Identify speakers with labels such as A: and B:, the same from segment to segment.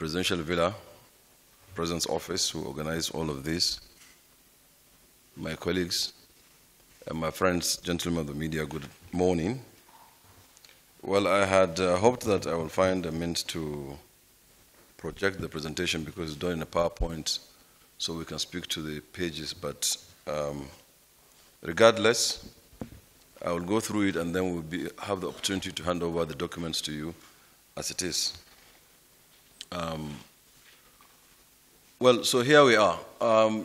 A: Presidential Villa, President's Office, who organized all of this, my colleagues, and my friends, gentlemen of the media, good morning. Well, I had hoped that I will find a means to project the presentation because it's done in a PowerPoint so we can speak to the pages, but regardless, I will go through it and then we'll have the opportunity to hand over the documents to you as it is. Well, so here we are.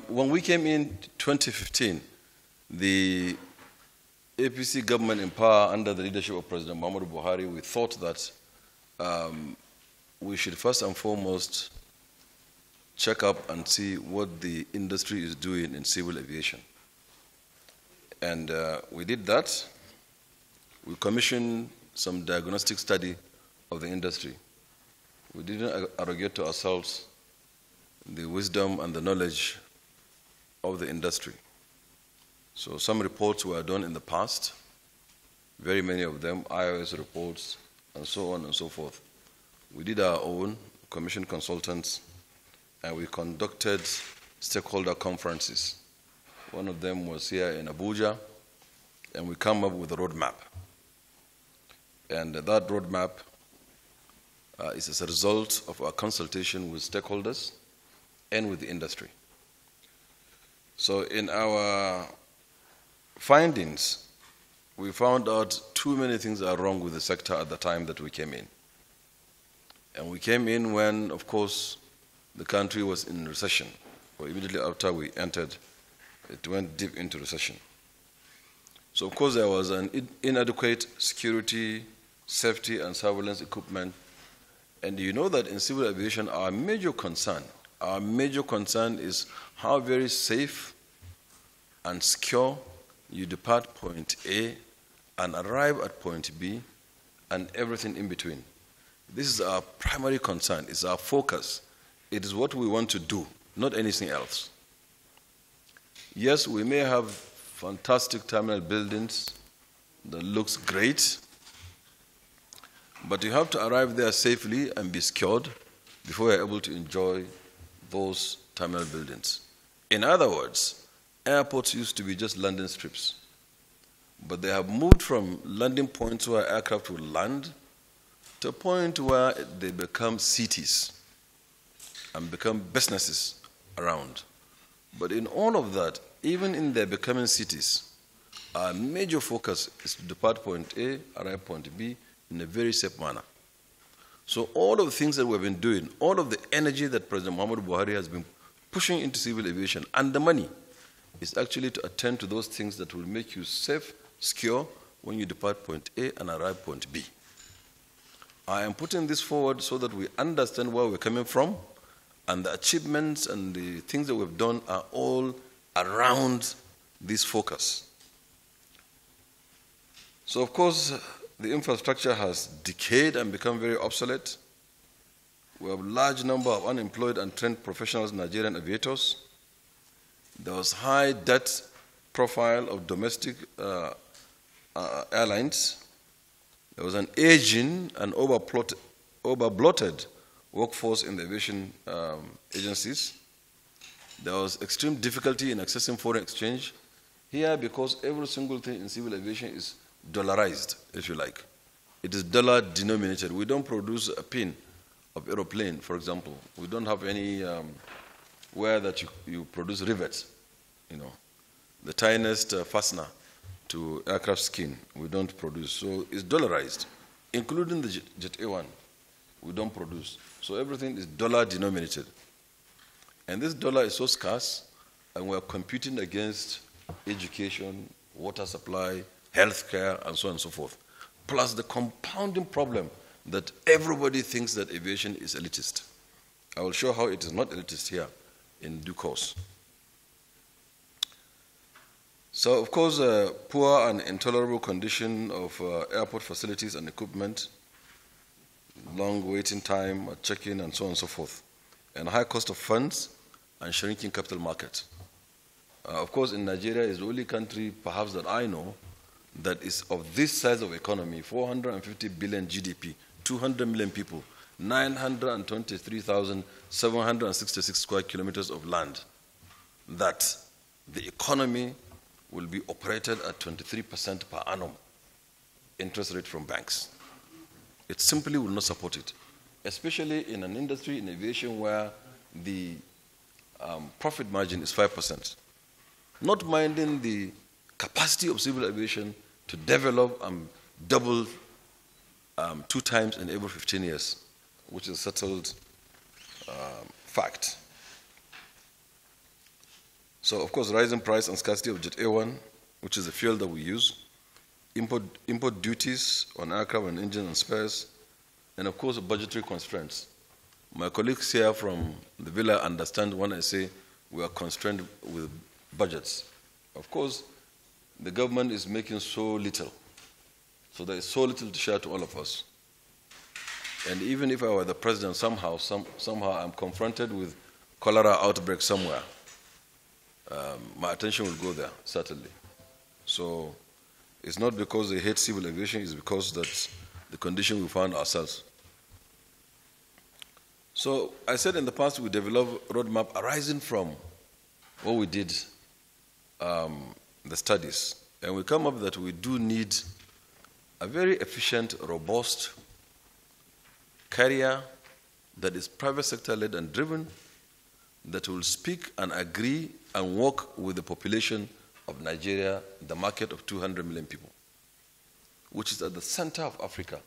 A: When we came in 2015, the APC government in power under the leadership of President Muhammadu Buhari, we thought that we should first and foremost check up and see what the industry is doing in civil aviation. And we did that. We commissioned some diagnostic study of the industry. We didn't arrogate to ourselves the wisdom and the knowledge of the industry. So some reports were done in the past, very many of them, IOS reports, and so on and so forth. We did our own, commissioned consultants, and we conducted stakeholder conferences. One of them was here in Abuja, and we came up with a roadmap. And that roadmap is as a result of our consultation with stakeholders and with the industry. So in our findings, we found out too many things are wrong with the sector at the time that we came in. And we came in when, of course, the country was in recession. Or immediately after we entered, it went deep into recession. So, of course, there was an inadequate security, safety, and surveillance equipment. And you know that in civil aviation, our major concern is how very safe and secure you depart point A and arrive at point B and everything in between. This is our primary concern, it's our focus. It is what we want to do, not anything else. Yes, we may have fantastic terminal buildings that looks great, but you have to arrive there safely and be secured before you're able to enjoy those terminal buildings. In other words, airports used to be just landing strips, but they have moved from landing points where aircraft will land to a point where they become cities and become businesses around. But in all of that, even in their becoming cities, our major focus is to depart point A, arrive point B in a very safe manner. So all of the things that we've been doing, all of the energy that President Muhammadu Buhari has been pushing into civil aviation and the money is actually to attend to those things that will make you safe, secure when you depart point A and arrive point B. I am putting this forward so that we understand where we're coming from, and the achievements and the things that we've done are all around this focus. So, of course, the infrastructure has decayed and become very obsolete. We have a large number of unemployed and trained professionals, Nigerian aviators. There was high debt profile of domestic airlines. There was an aging and over-bloated workforce in the aviation agencies. There was extreme difficulty in accessing foreign exchange here because every single thing in civil aviation is dollarized, if you like. It is dollar denominated. We don't produce a pin of aeroplane, for example. We don't have any where that you produce rivets, you know, the tiniest fastener to aircraft skin. We don't produce. So it's dollarized, including the Jet A1. We don't produce. So everything is dollar denominated. And this dollar is so scarce, and we're competing against education, water supply, healthcare, and so on and so forth. Plus the compounding problem that everybody thinks that aviation is elitist. I will show how it is not elitist here in due course. So, of course, poor and intolerable condition of airport facilities and equipment, long waiting time at check-in, and so on and so forth, and high cost of funds and shrinking capital market. Of course, in Nigeria is the only country, perhaps that I know, that is of this size of economy, 450 billion GDP, 200 million people, 923,766 square kilometers of land, that the economy will be operated at 23% per annum interest rate from banks. It simply will not support it, especially in an industry, in aviation, where the profit margin is 5%. Not minding the capacity of civil aviation to develop and double 2 times in every 15 years, which is a settled fact. So, of course, rising price and scarcity of Jet A1, which is the fuel that we use, import duties on aircraft and engine and spares, and of course, budgetary constraints. My colleagues here from the Villa understand when I say we are constrained with budgets. Of course, the government is making so little, so there is so little to share to all of us. And even if I were the president, somehow I'm confronted with cholera outbreak somewhere, my attention will go there, certainly. So it's not because they hate civil aviation, it's because that's the condition we found ourselves. So I said in the past we developed a roadmap arising from what we did, the studies. And we come up that we do need a very efficient, robust carrier that is private sector led and driven, that will speak and agree and work with the population of Nigeria, the market of 200 million people, which is at the center of Africa.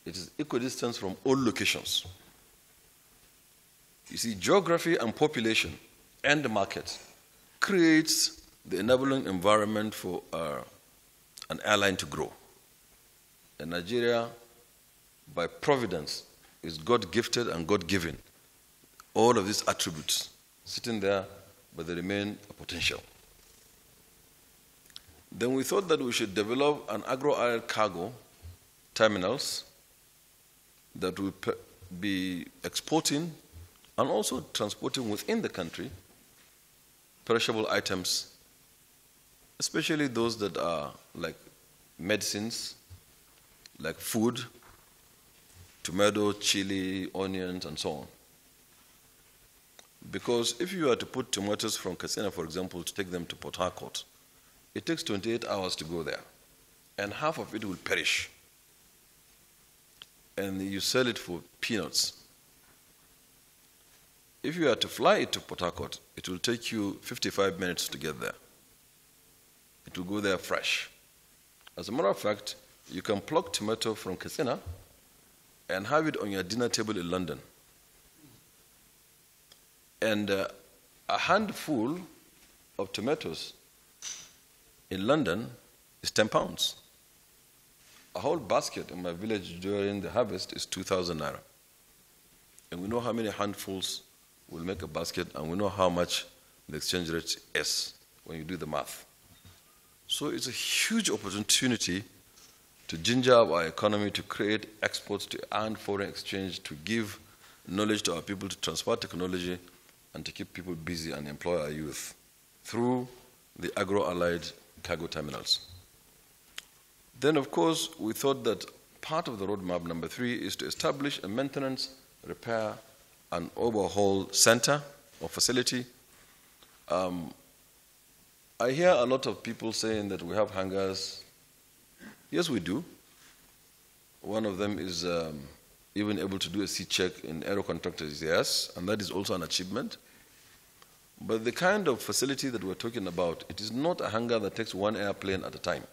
A: It is equidistant from all locations. You see, geography and population and the market creates the enabling environment for an airline to grow. And Nigeria, by providence, is God-gifted and God-given. All of these attributes sitting there, but they remain a potential. Then we thought that we should develop an agro-air cargo terminals that will be exporting and also transporting within the country perishable items, especially those that are like medicines, like food, tomato, chili, onions, and so on. Because if you are to put tomatoes from Katsina, for example, to take them to Port Harcourt, it takes 28 hours to go there, and half of it will perish. And you sell it for peanuts. If you are to fly it to Port Harcourt, it will take you 55 minutes to get there. It will go there fresh. As a matter of fact, you can pluck tomato from Katsina and have it on your dinner table in London. And a handful of tomatoes in London is 10 pounds. A whole basket in my village during the harvest is 2,000 naira. And we know how many handfuls will make a basket, and we know how much the exchange rate is when you do the math. So it's a huge opportunity to ginger up our economy, to create exports, to earn foreign exchange, to give knowledge to our people, to transfer technology, and to keep people busy and employ our youth through the agro-allied cargo terminals. Then, of course, we thought that part of the roadmap, number 3, is to establish a maintenance, repair, and overhaul center or facility. I hear a lot of people saying that we have hangars. Yes, we do. One of them is even able to do a C-check in aero contractors, yes, and that is also an achievement. But the kind of facility that we're talking about, it is not a hangar that takes 1 airplane at a time,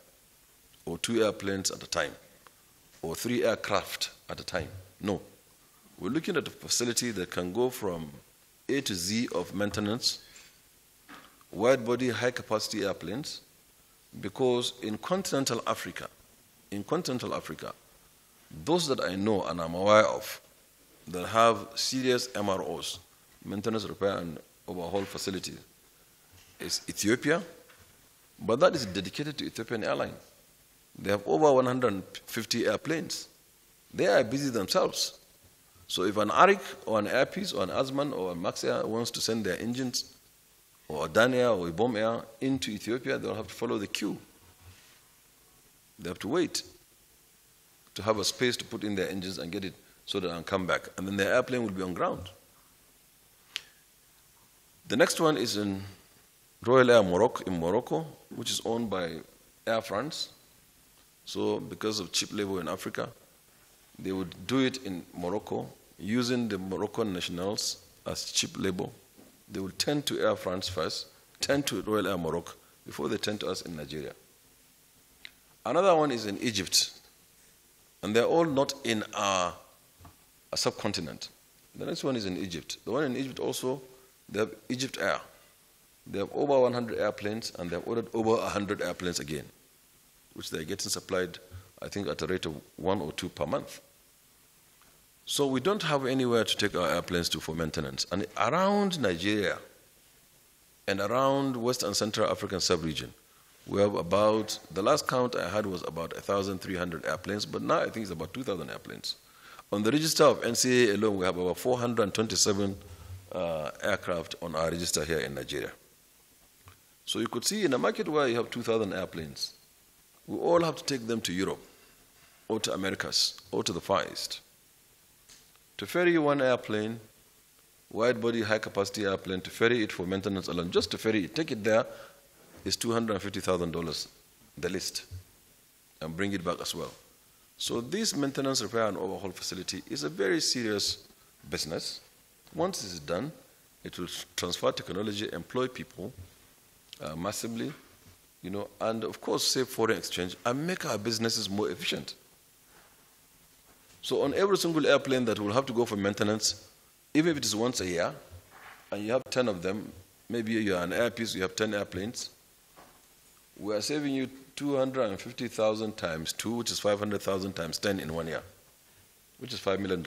A: or 2 airplanes at a time, or 3 aircraft at a time. No. We're looking at a facility that can go from A to Z of maintenance, wide-body, high-capacity airplanes, because in continental Africa, those that I know and I'm aware of that have serious MROs, maintenance, repair, and overhaul facilities, is Ethiopia, but that is dedicated to Ethiopian Airlines. They have over 150 airplanes. They are busy themselves. So if an Arik or an Airpeace or an Azman or a Max Air wants to send their engines, or a Dania or a Bomb Air into Ethiopia, they'll have to follow the queue. They have to wait to have a space to put in their engines and get it so that I can come back. And then the airplane will be on ground. The next one is in Royal Air Morocco, in Morocco, which is owned by Air France. So because of cheap labor in Africa, they would do it in Morocco, using the Moroccan nationals as cheap labor. They will tend to Air France first, tend to Royal Air Morocco, before they tend to us in Nigeria. Another one is in Egypt. And they're all not in a subcontinent. The next one is in Egypt. The one in Egypt also, they have Egypt Air. They have over 100 airplanes, and they have ordered over 100 airplanes again, which they're getting supplied, I think, at a rate of 1 or 2 per month. So we don't have anywhere to take our airplanes to for maintenance. And around Nigeria and around West and Central African sub-region, we have about, the last count I had was about 1,300 airplanes, but now I think it's about 2,000 airplanes. On the register of NCAA alone, we have about 427 aircraft on our register here in Nigeria. So you could see in a market where you have 2,000 airplanes, we all have to take them to Europe or to Americas or to the Far East. To ferry one airplane, wide-body, high-capacity airplane, to ferry it for maintenance alone, just to ferry it, take it there, is $250,000, the list, and bring it back as well. So this maintenance, repair, and overhaul facility is a very serious business. Once it's done, it will transfer technology, employ people massively, and of course save foreign exchange and make our businesses more efficient. So on every single airplane that will have to go for maintenance, even if it is once a year, and you have 10 of them, maybe you're an airpiece, you have 10 airplanes, we are saving you 250,000 times 2, which is 500,000 times 10 in 1 year, which is $5 million.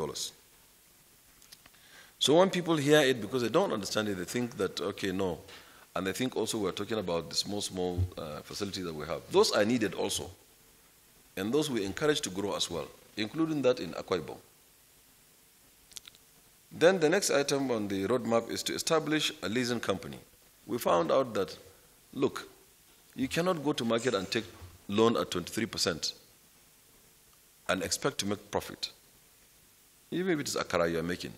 A: So when people hear it, because they don't understand it, they think that, okay, no. And they think also we're talking about the small facilities that we have. Those are needed also. And those we encourage to grow as well, including that in Akwa Ibom. Then the next item on the roadmap is to establish a leasing company. We found out that, look, you cannot go to market and take loan at 23% and expect to make profit. Even if it is akara you are making.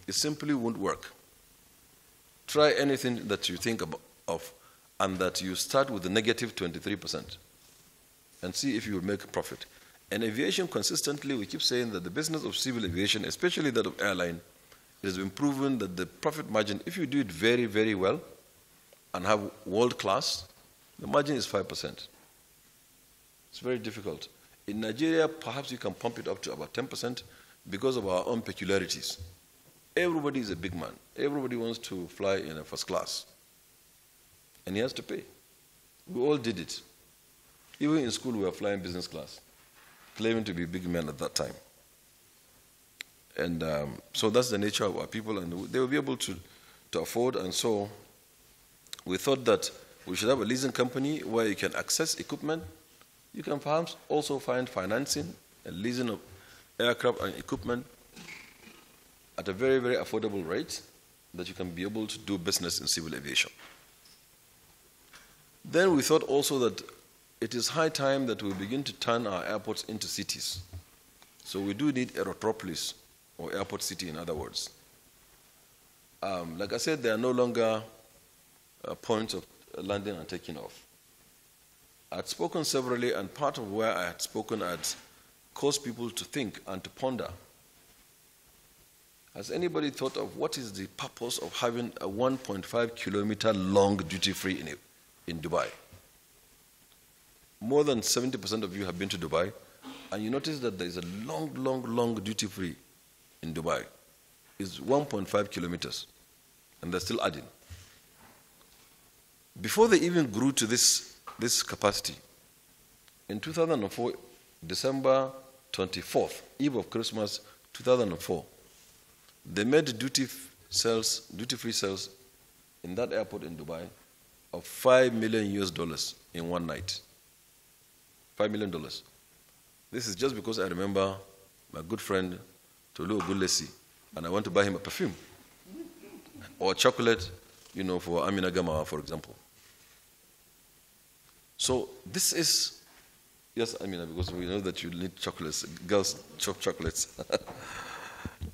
A: It simply won't work. Try anything that you think of and that you start with the negative 23% and see if you will make a profit. And aviation, consistently, we keep saying that the business of civil aviation, especially that of airline, it has been proven that the profit margin, if you do it very, very well and have world class, the margin is 5%. It's very difficult. In Nigeria, perhaps you can pump it up to about 10% because of our own peculiarities. Everybody is a big man. Everybody wants to fly in a first class. And he has to pay. We all did it. Even in school, we were flying business class, claiming to be big men at that time. And so that's the nature of our people, and they will be able to afford. And so we thought that we should have a leasing company where you can access equipment. You can perhaps also find financing and leasing of aircraft and equipment at a very, very affordable rate that you can be able to do business in civil aviation. Then we thought also that it is high time that we begin to turn our airports into cities. So we do need aerotropolis, or airport city in other words. Like I said, there are no longer points of landing and taking off. I had spoken severally, and part of where I had spoken had caused people to think and to ponder. Has anybody thought of what is the purpose of having a 1.5 kilometer long duty-free in Dubai? More than 70% of you have been to Dubai, and you notice that there is a long, long, long duty-free in Dubai. It's 1.5 kilometers, and they're still adding. Before they even grew to this capacity, in 2004, December 24th, eve of Christmas 2004, they made duty-free sales in that airport in Dubai of $5 million in one night. $5 million. This is just because I remember my good friend Tolu Ogulesi, and I want to buy him a perfume or chocolate, for Amina Gamawa, for example. So this is Yes, I mean, because we know that you need chocolates. Girls chop chocolates.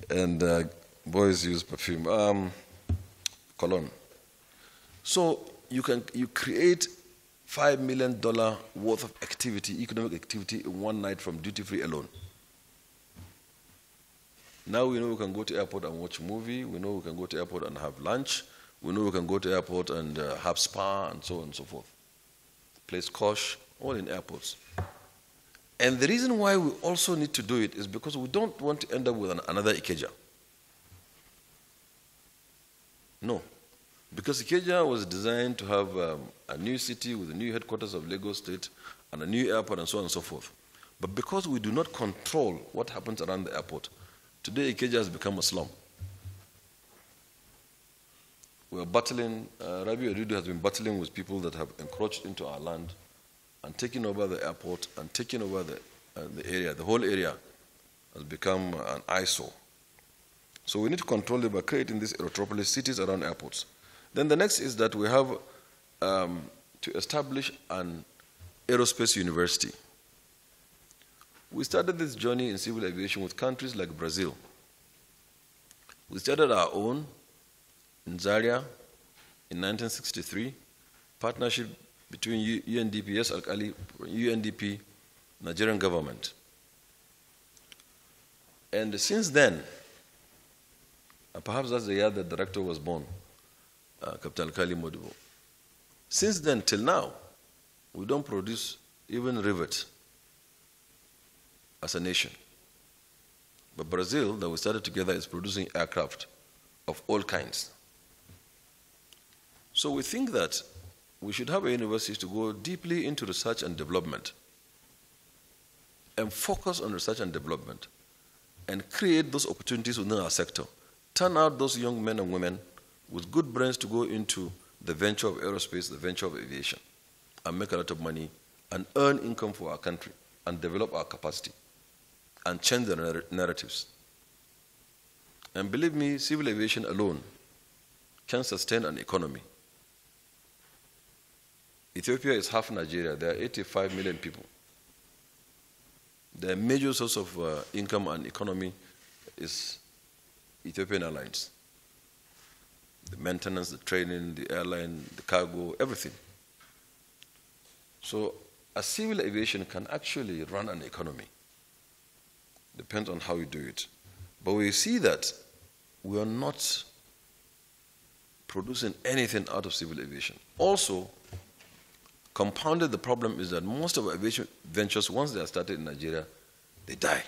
A: And boys use perfume. Cologne. So you create $5 million worth of activity, economic activity in one night from duty-free alone. Now we know we can go to airport and watch a movie. We know we can go to airport and have lunch. We know we can go to airport and have spa and so on and so forth. Play squash, all in airports. And the reason why we also need to do it is because we don't want to end up with another Ikeja. No. Because Ikeja was designed to have a new city with a new headquarters of Lagos State and a new airport and so on and so forth. But because we do not control what happens around the airport, today Ikeja has become a slum. We are battling, Rabi Oridu has been battling with people that have encroached into our land and taken over the airport and taken over the area. The whole area has become an eyesore. So we need to control it by creating these aerotropolis cities around airports. Then the next is that we have to establish an aerospace university. We started this journey in civil aviation with countries like Brazil. We started our own in Zaria in 1963, partnership between UNDP, yes, Al-Kali, UNDP, Nigerian government. And since then, perhaps that's the year the director was born, Captain Al-Kali Modibo. Since then till now, we don't produce even rivets as a nation. But Brazil, that we started together, is producing aircraft of all kinds. So we think that we should have a university to go deeply into research and development and focus on research and development and create those opportunities within our sector. Turn out those young men and women with good brains to go into the venture of aerospace, the venture of aviation, and make a lot of money and earn income for our country and develop our capacity and change the narratives. And believe me, civil aviation alone can sustain an economy. Ethiopia is half Nigeria. There are 85 million people. The major source of income and economy is Ethiopian Airlines. The maintenance, the training, the airline, the cargo, everything. So a civil aviation can actually run an economy. Depends on how you do it. But we see that we are not producing anything out of civil aviation. Also, compounded the problem is that most of our aviation ventures, once they are started in Nigeria, they die.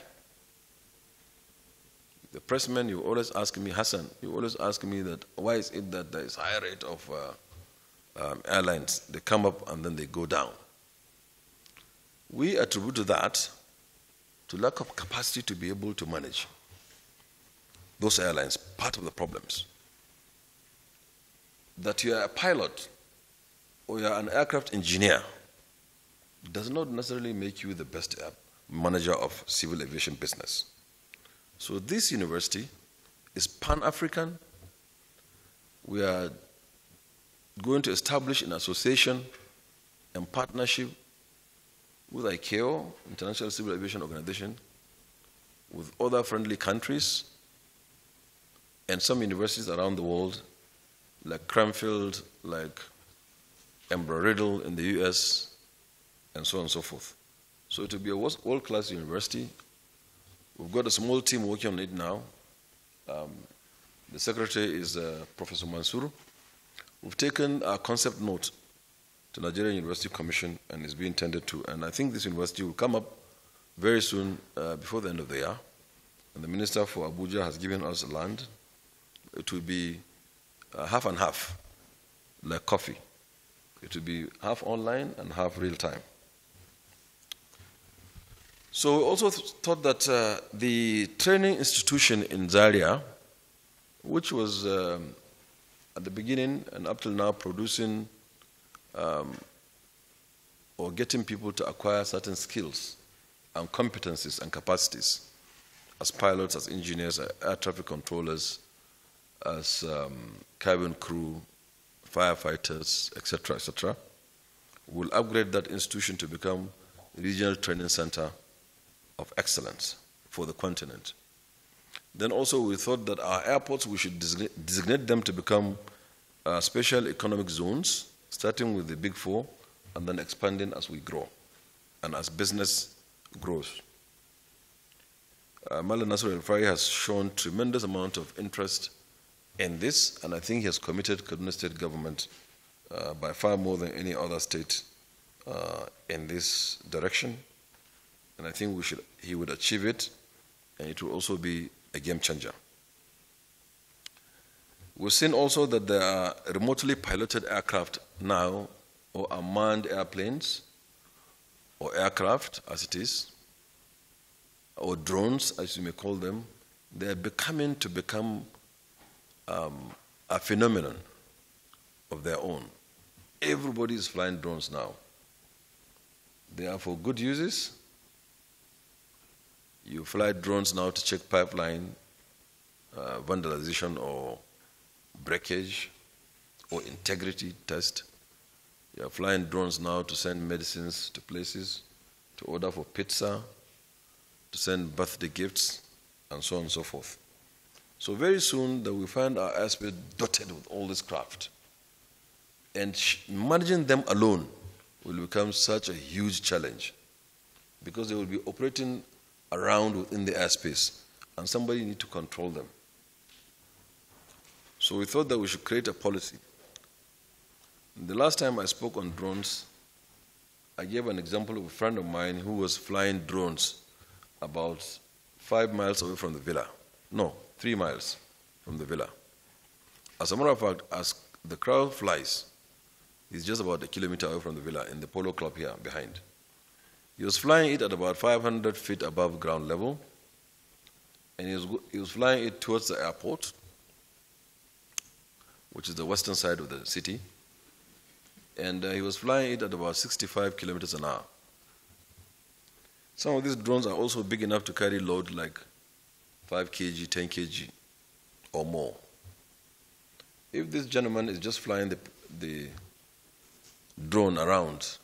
A: The pressman, you always ask me, Hassan, you always ask me that why is it that there is high rate of airlines? They come up and then they go down. We attribute to that to lack of capacity to be able to manage those airlines, part of the problems. That you are a pilot or you are an aircraft engineer does not necessarily make you the best manager of civil aviation business. So this university is Pan-African. We are going to establish an association and partnership with ICAO, International Civil Aviation Organization, with other friendly countries, and some universities around the world, like Cranfield, like Embry-Riddle in the US, and so on and so forth. So it will be a world-class university. We've got a small team working on it now. The secretary is Professor Mansour. We've taken a concept note to Nigerian University Commission and is being tended to. And I think this university will come up very soon, before the end of the year. And the Minister for Abuja has given us land. It will be half and half, like coffee. It will be half online and half real time. So we also thought that the training institution in Zaria, which was at the beginning and up till now producing or getting people to acquire certain skills and competencies and capacities as pilots, as engineers, as air traffic controllers, as cabin crew, firefighters, etc., etc. We'll upgrade that institution to become regional training center of excellence for the continent. Then also we thought that our airports, we should designate them to become special economic zones, starting with the big four and then expanding as we grow and as business grows. Mala Nasser El-Fai has shown tremendous amount of interest in this, and I think he has committed Kaduna State government by far more than any other state in this direction. And I think he would achieve it, and it will also be a game changer. We've seen also that there are remotely piloted aircraft now, or unmanned airplanes, or aircraft as it is, or drones as you may call them. They are become a phenomenon of their own. Everybody is flying drones now. They are for good uses. You fly drones now to check pipeline vandalization or breakage or integrity test. You are flying drones now to send medicines to places, to order for pizza, to send birthday gifts, and so on and so forth. So very soon that we find our airspace dotted with all this craft. And managing them alone will become such a huge challenge because they will be operating around within the airspace and somebody needs to control them. So we thought that we should create a policy. The last time I spoke on drones, I gave an example of a friend of mine who was flying drones about 5 miles away from the villa. No, 3 miles from the villa. As a matter of fact, as the crowd flies, he's just about 1 kilometer away from the villa in the polo club here behind. He was flying it at about 500 feet above ground level, and he was flying it towards the airport, which is the western side of the city, and he was flying it at about 65 kilometers an hour. Some of these drones are also big enough to carry load like 5 kg, 10 kg, or more. If this gentleman is just flying the drone around,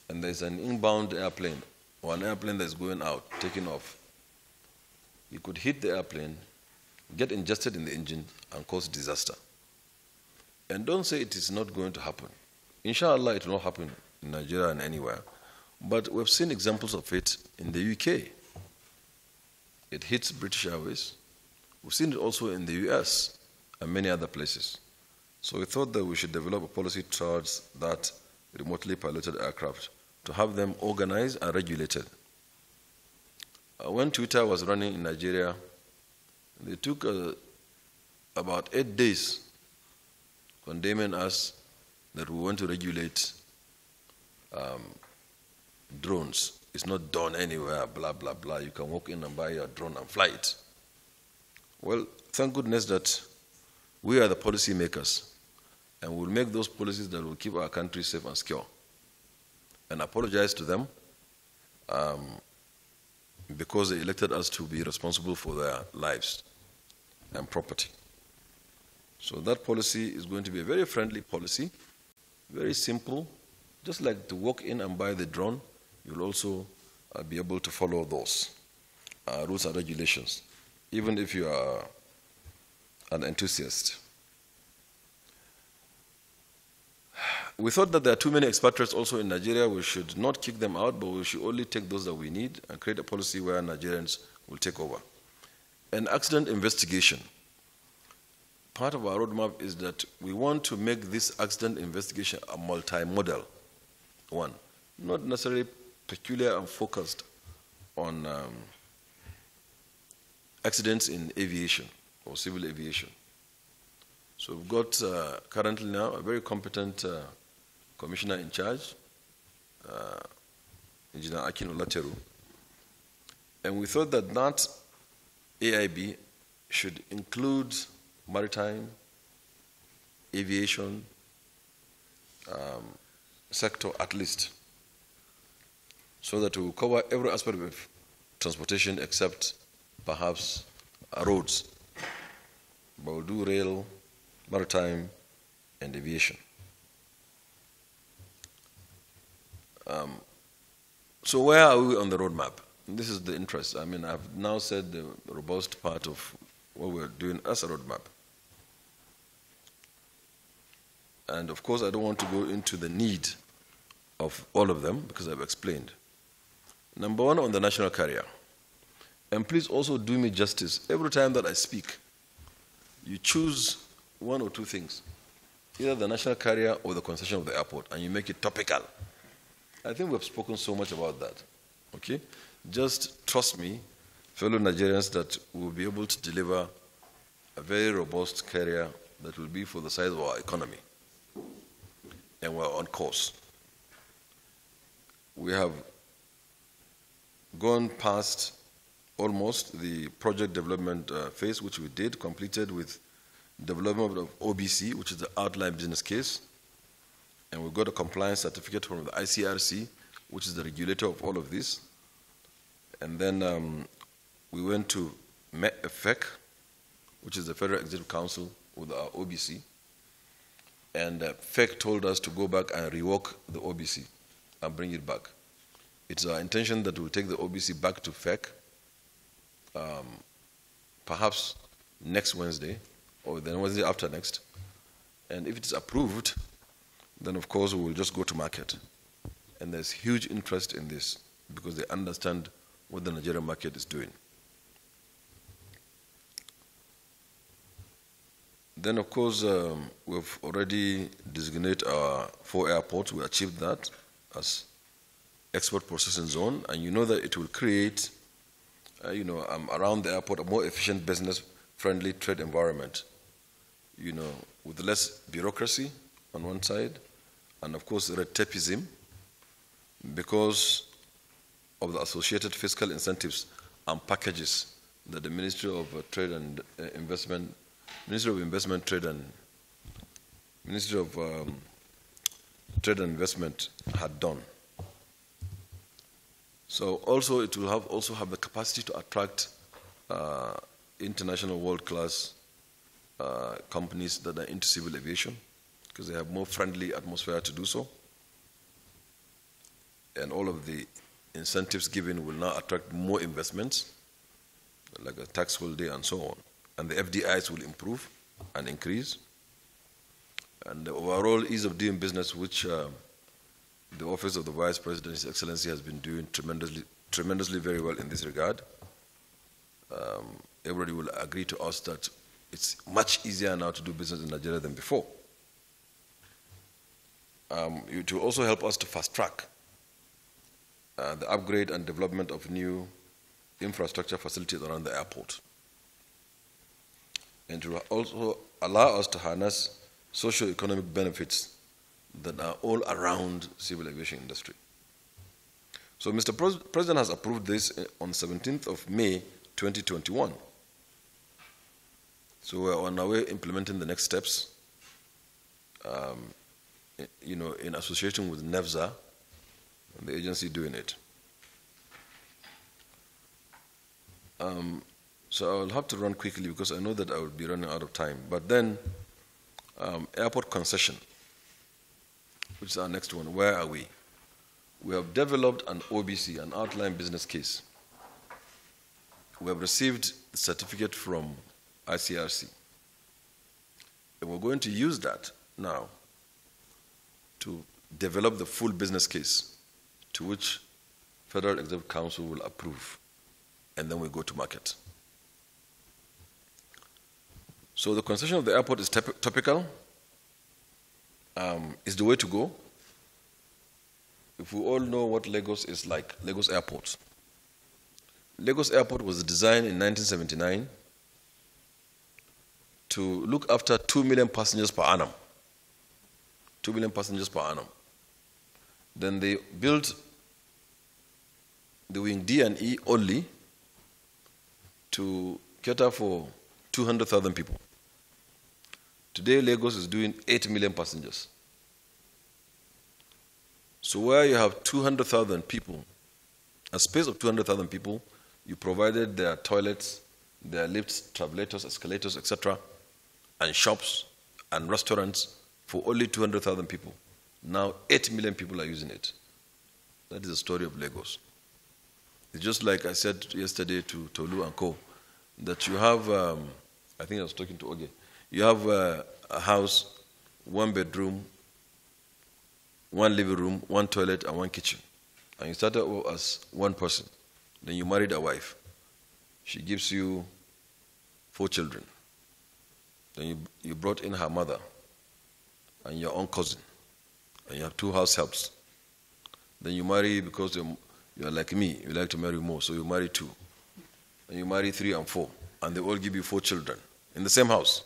A: and there's an inbound airplane, or an airplane that's going out, taking off, he could hit the airplane, get ingested in the engine, and cause disaster. And don't say it is not going to happen. Inshallah, it will not happen in Nigeria and anywhere. But we've seen examples of it in the UK. It hits British Airways. We've seen it also in the US and many other places. So we thought that we should develop a policy towards that remotely piloted aircraft to have them organized and regulated. When Twitter was running in Nigeria, they took about 8 days condemning us that we want to regulate drones. It's not done anywhere, blah, blah, blah. You can walk in and buy your drone and fly it. Well, thank goodness that we are the policy makers, and we'll make those policies that will keep our country safe and secure. And apologize to them because they elected us to be responsible for their lives and property. So that policy is going to be a very friendly policy, very simple. Just like to walk in and buy the drone, you'll also be able to follow those rules and regulations, even if you are an enthusiast. We thought that there are too many expatriates also in Nigeria. We should not kick them out, but we should only take those that we need and create a policy where Nigerians will take over. And accident investigation. Part of our roadmap is that we want to make this accident investigation a multimodal one, not necessarily peculiar and focused on accidents in aviation or civil aviation. So we've got currently now a very competent commissioner in charge, Engineer Akin Olateru, and we thought that that AIB should include maritime, aviation sector at least, so that we will cover every aspect of transportation except perhaps roads. But we'll do rail, maritime, and aviation. So where are we on the roadmap? This is the interest. I mean, I've now said the robust part of what we're doing as a roadmap. And of course, I don't want to go into the need of all of them because I've explained. Number one, on the national carrier. And please also do me justice. Every time that I speak, you choose one or two things, either the national carrier or the concession of the airport, and you make it topical. I think we've spoken so much about that. Okay? Just trust me, fellow Nigerians, that we'll be able to deliver a very robust carrier that will be for the size of our economy. And we're on course. We have gone past almost the project development phase, which we did, completed with development of OBC, which is the outline business case. And we got a compliance certificate from the ICRC, which is the regulator of all of this. And then we went to FEC, which is the Federal Executive Council, with our OBC. And FEC told us to go back and rework the OBC and bring it back. It's our intention that we'll take the OBC back to FEC, perhaps next Wednesday, or then Wednesday after next. And if it's approved, then of course we will just go to market. And there's huge interest in this because they understand what the Nigerian market is doing. Then of course we've already designated our 4 airports. We achieved that as export processing zone, and you know that it will create around the airport a more efficient, business-friendly trade environment, with less bureaucracy on one side, and of course red tapeism, because of the associated fiscal incentives and packages that the Ministry of Trade and Investment, Ministry of Investment, Trade and Ministry of Trade and Investment had done. So also it will also have the capacity to attract international world-class companies that are into civil aviation, because they have more friendly atmosphere to do so. And all of the incentives given will now attract more investments, like a tax holiday and so on. And the FDIs will improve and increase. And the overall ease of doing business, which the Office of the Vice President, His Excellency, has been doing tremendously very well in this regard. Everybody will agree to us that it's much easier now to do business in Nigeria than before. It will also help us to fast-track the upgrade and development of new infrastructure facilities around the airport. And it will also allow us to harness socio-economic benefits that are all around civil aviation industry. So Mr. President has approved this on 17th of May 2021. So we're on our way implementing the next steps, in association with NEVSA and the agency doing it. So I'll have to run quickly because I know that I will be running out of time. But then, airport concession, which is our next one. Where are we? We have developed an OBC, an outline business case. We have received the certificate from ICRC. And we're going to use that now to develop the full business case to which Federal Executive Council will approve, and then we go to market. So the concession of the airport is topical, is the way to go. If we all know what Lagos is like, Lagos Airport. Lagos Airport was designed in 1979 to look after 2 million passengers per annum. 2 million passengers per annum. Then they built the wing D and E only to cater for 200,000 people. Today, Lagos is doing 8 million passengers. So where you have 200,000 people, a space of 200,000 people, you provided their toilets, their lifts, travelators, escalators, etc., and shops and restaurants for only 200,000 people. Now 8 million people are using it. That is the story of Lagos. It's just like I said yesterday to Tolu and Co, that you have, I think I was talking to Oge, you have a house, 1 bedroom, 1 living room, 1 toilet, and 1 kitchen. And you started as 1 person. Then you married a wife. She gives you 4 children. Then you brought in her mother and your own cousin. And you have 2 house helps. Then you marry because you're like me, you like to marry more, so you marry 2. And you marry 3 and 4. And they all give you 4 children in the same house.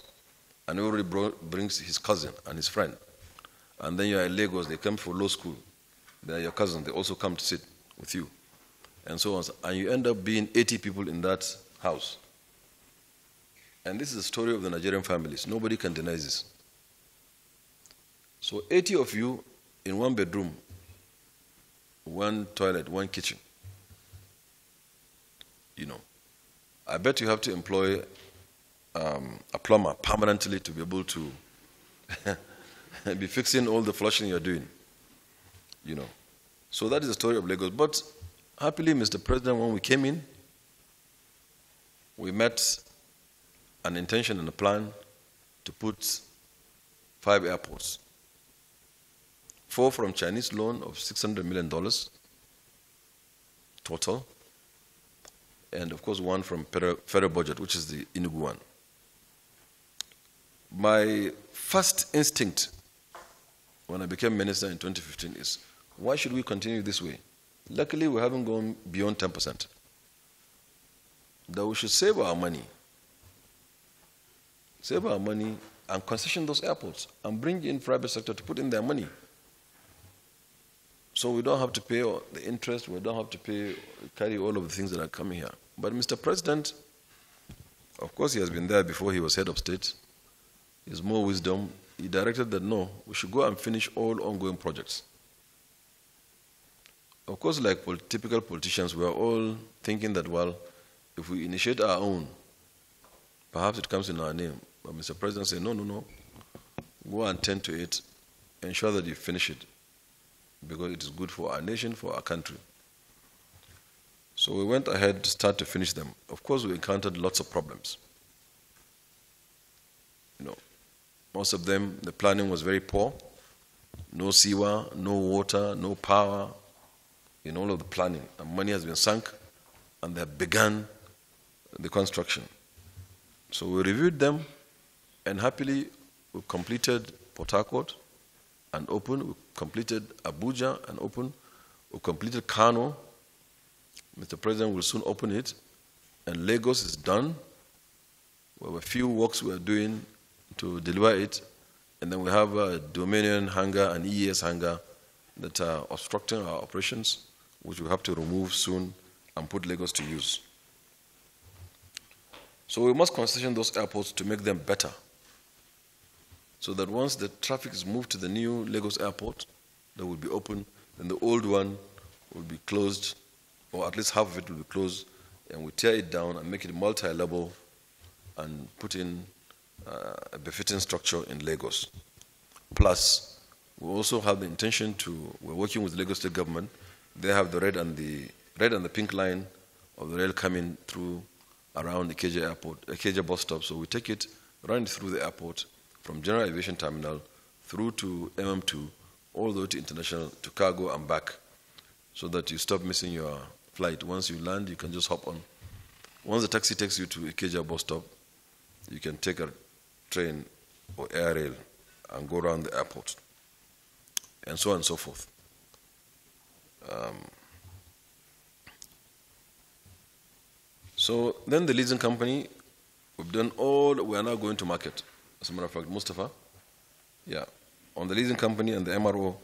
A: And everybody brings his cousin and his friend. And then you're in Lagos, they come for law school. They're your cousins, they also come to sit with you. And so on. And you end up being 80 people in that house. And this is the story of the Nigerian families. Nobody can deny this. So 80 of you in 1 bedroom, 1 toilet, 1 kitchen. You know, I bet you have to employ a plumber permanently to be able to be fixing all the flushing you're doing. You know, so that is the story of Lagos. But happily, Mr. President, when we came in, we met an intention and a plan to put 5 airports. 4 from Chinese loan of $600 million total, and of course 1 from federal budget, which is the Enugu one. My first instinct when I became minister in 2015 is, why should we continue this way? Luckily, we haven't gone beyond 10%. That we should save our money and concession those airports and bring in private sector to put in their money. So we don't have to pay the interest, we don't have to carry all of the things that are coming here. But Mr. President, of course he has been there before he was head of state. He has more wisdom. He directed that no, we should go and finish all ongoing projects. Of course, like typical politicians, we are all thinking that, well, if we initiate our own, perhaps it comes in our name. But Mr. President said, no, go and tend to it, ensure that you finish it, because it is good for our nation, for our country. So we went ahead to start to finish them. Of course, we encountered lots of problems. You know, most of them, the planning was very poor. No sewer, no water, no power in all of the planning. And money has been sunk, and they have begun the construction. So we reviewed them, and happily we completed Port Harcourt and opened. We completed Abuja and opened. We completed Kano. Mr. President will soon open it. And Lagos is done. We have a few works we are doing to deliver it. And then we have a Dominion hangar and EES hangar that are obstructing our operations, which we have to remove soon and put Lagos to use. So we must concession those airports to make them better, so that once the traffic is moved to the new Lagos airport, that will be open, then the old one will be closed, or at least half of it will be closed, and we tear it down and make it multi-level and put in a befitting structure in Lagos. Plus, we also have the intention we're working with Lagos State Government. They have the red and the pink line of the rail coming through around Ikeja Airport, Ikeja bus stop. So we take it, run it through the airport, from General Aviation Terminal through to MM2, all the way to International, to cargo and back, so that you stop missing your flight. Once you land, you can just hop on. Once the taxi takes you to Ikeja bus stop, you can take a train or air rail and go around the airport, and so on and so forth. So then the leasing company, we've done we are now going to market. As a matter of fact, Mustafa, yeah, on the leasing company and the MRO,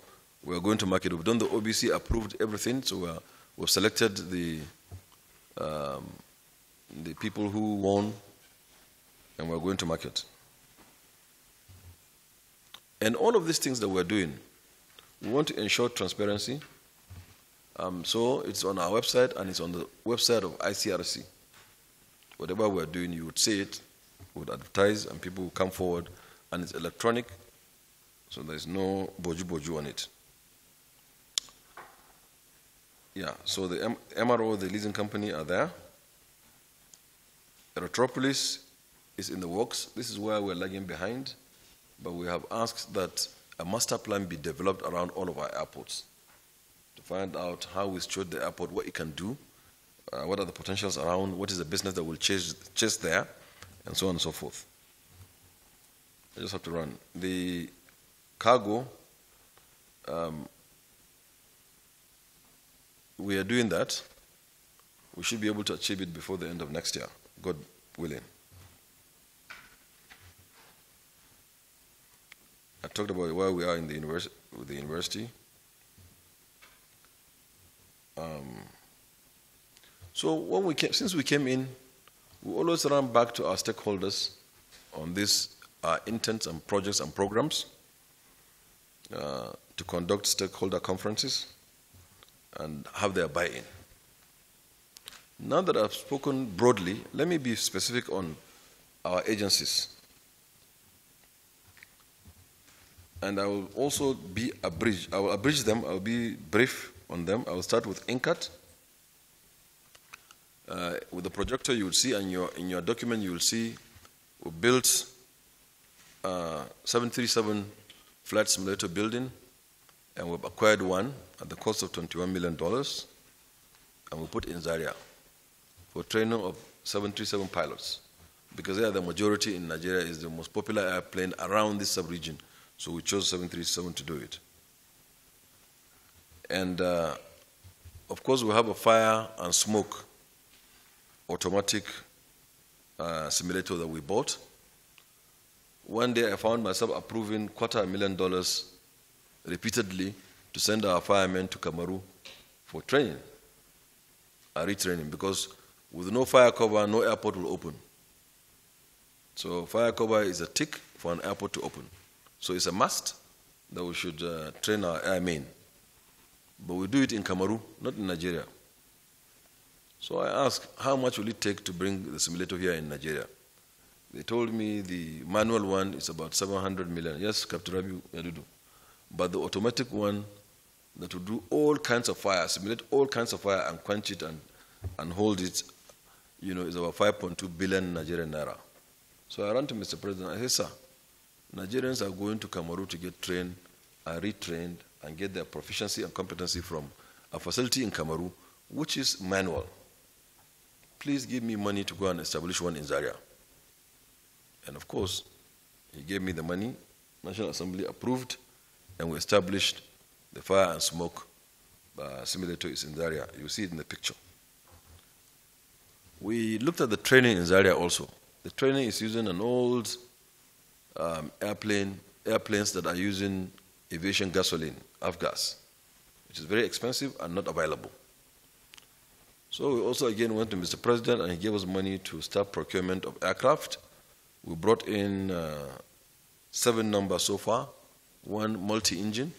A: we are going to market. We've done the OBC, approved everything, so we've selected the people who won, and we're going to market. And all of these things that we're doing, we want to ensure transparency. So it's on our website, and it's on the website of ICRC. Whatever we're doing, you would see it, we would advertise, and people will come forward, and it's electronic, so there's no boju on it. Yeah, so the MRO, the leasing company, are there. Retropolis is in the works. This is where we're lagging behind, but we have asked that a master plan be developed around all of our airports to find out how we steward the airport, what it can do, what are the potentials around, what is the business that will chase there, and so on and so forth. I just have to run. The cargo, we are doing that. We should be able to achieve it before the end of next year, God willing. I talked about where we are in the university. So when since we came in, we always run back to our stakeholders on these intents and projects and programs to conduct stakeholder conferences and have their buy-in. Now that I've spoken broadly, let me be specific on our agencies. And I will also be abridged. I will abridge them. I will be brief on them. I will start with INCAT. With the projector, you will see, and in your document, you will see we built 737 flight simulator building, and we've acquired one at the cost of $21 million, and we put in Zaria for training of 737 pilots, because they are the majority in Nigeria, is the most popular airplane around this sub-region. So we chose 737 to do it. And of course, we have a fire and smoke automatic simulator that we bought. One day I found myself approving $250,000 repeatedly to send our firemen to Cameroon for training, retraining, because with no fire cover, no airport will open. So fire cover is a tick for an airport to open. So it's a must that we should train our airmen. But we do it in Cameroon, not in Nigeria. So I asked, how much will it take to bring the simulator here in Nigeria? They told me the manual one is about 700 million. Yes, Captain Rabiu Yadudu. But the automatic one that will do all kinds of fire, simulate all kinds of fire and quench it and hold it, is about 5.2 billion Nigerian naira. So I ran to Mr. President. I said, sir, Nigerians are going to Cameroon to get trained and retrained and get their proficiency and competency from a facility in Cameroon, which is manual. Please give me money to go and establish one in Zaria. And of course, he gave me the money, National Assembly approved, and we established the fire and smoke simulator is in Zaria. You see it in the picture. We looked at the training in Zaria also. The training is using an old airplanes that are using aviation gasoline, Avgas, which is very expensive and not available. So we also again went to Mr. President, and he gave us money to start procurement of aircraft. We brought in 7 numbers so far, 1 multi-engine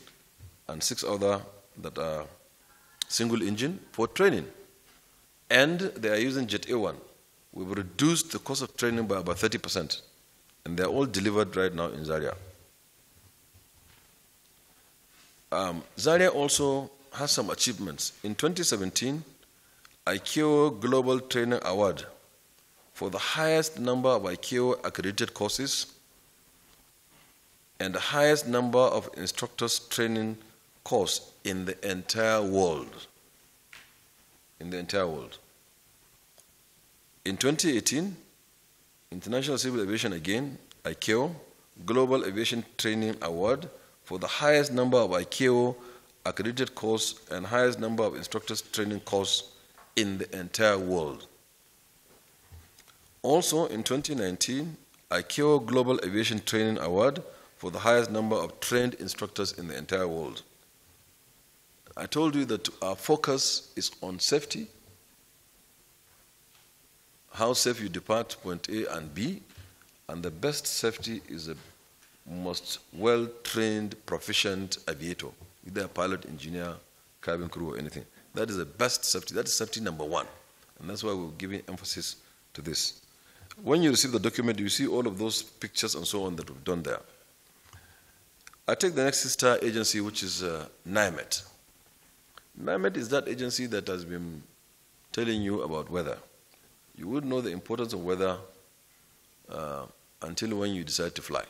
A: and 6 other that are single engine for training. And they are using Jet A1. We've reduced the cost of training by about 30%. And they're all delivered right now in Zaria. Zaria also has some achievements. In 2017, ICAO Global Training Award for the highest number of ICAO accredited courses and the highest number of instructors training course in the entire world. In the entire world. In 2018, International Civil Aviation again, ICAO Global Aviation Training Award for the highest number of ICAO accredited course and highest number of instructors training course in the entire world. Also in 2019, ICAO Global Aviation Training Award for the highest number of trained instructors in the entire world. I told you that our focus is on safety, how safe you depart point A and B, and the best safety is the most well-trained, proficient aviator, either a pilot, engineer, cabin crew, or anything. That is the best safety. That is safety number 1. And that's why we're giving emphasis to this. When you receive the document, you see all of those pictures and so on that we've done there. I take the next sister agency, which is NIMET. NIMET is that agency that has been telling you about weather. You would know the importance of weather until when you decide to fly.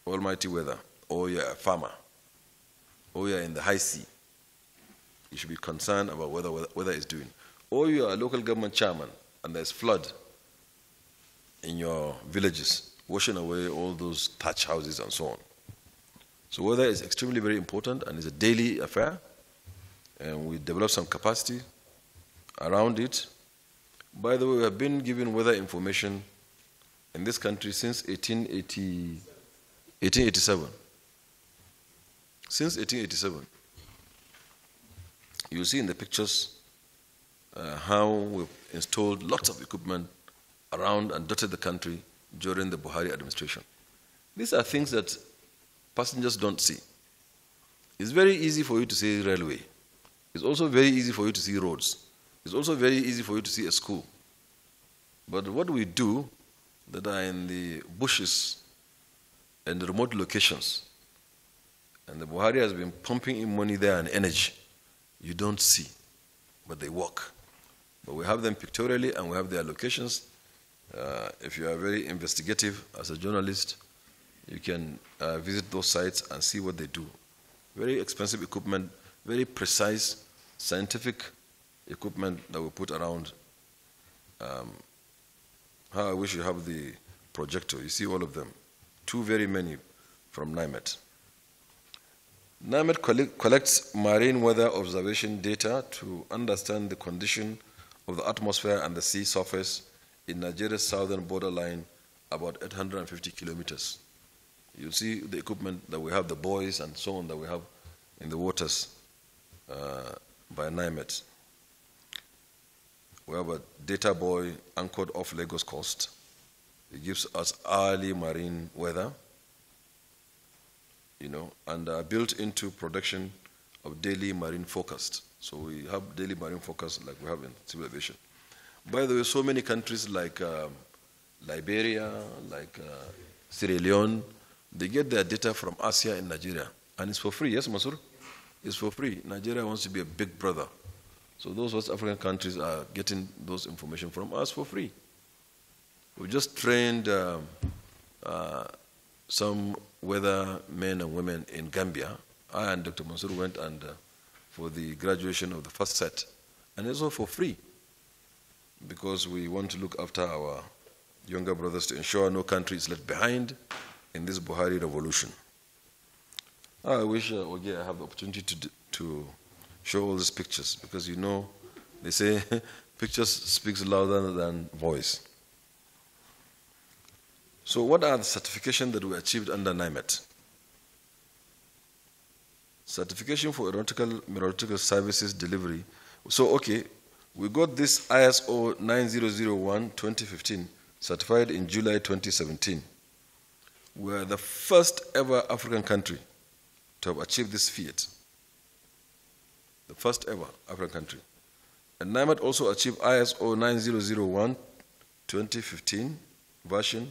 A: Almighty weather, or you're a farmer, or you're in the high sea. You should be concerned about what weather is doing. Or you're a local government chairman and there's flood in your villages, washing away all those thatch houses and so on. So weather is extremely very important and is a daily affair. And we develop some capacity around it. By the way, we have been giving weather information in this country since 1887. Since 1887. You see in the pictures how we've installed lots of equipment around and dotted the country during the Buhari administration. These are things that passengers don't see. It's very easy for you to see railway. It's also very easy for you to see roads. It's also very easy for you to see a school. But what we do that are in the bushes and the remote locations, and the Buhari has been pumping in money there and energy, you don't see, but they work. But we have them pictorially and we have their locations. If you are very investigative as a journalist, you can visit those sites and see what they do. Very expensive equipment, very precise, scientific equipment that we put around. How I wish you have the projector. You see all of them. Too very many from NIMET. NIMET collects marine weather observation data to understand the condition of the atmosphere and the sea surface in Nigeria's southern borderline, about 850 kilometers. You see the equipment that we have, the buoys and so on that we have in the waters by NIMET. We have a data buoy anchored off Lagos coast. It gives us hourly marine weather, and built into production of daily marine forecast. So we have daily marine forecast like we have in civil aviation. By the way, so many countries like Liberia, like Sierra Leone, they get their data from us here in Nigeria. And it's for free, yes, Masur? It's for free. Nigeria wants to be a big brother. So those West African countries are getting those information from us for free. We just trained some weather men and women in Gambia. I and Dr. Mansour went for the graduation of the first set. And it's all for free because we want to look after our younger brothers to ensure no country is left behind in this Buhari revolution. I wish I have the opportunity to show all these pictures because they say pictures speaks louder than voice. So what are the certifications that we achieved under NIMET? Certification for aeronautical meteorological services delivery. So, okay, we got this ISO 9001-2015 certified in July 2017. We are the first ever African country to have achieved this feat. The first ever African country. And NIMET also achieved ISO 9001-2015 version,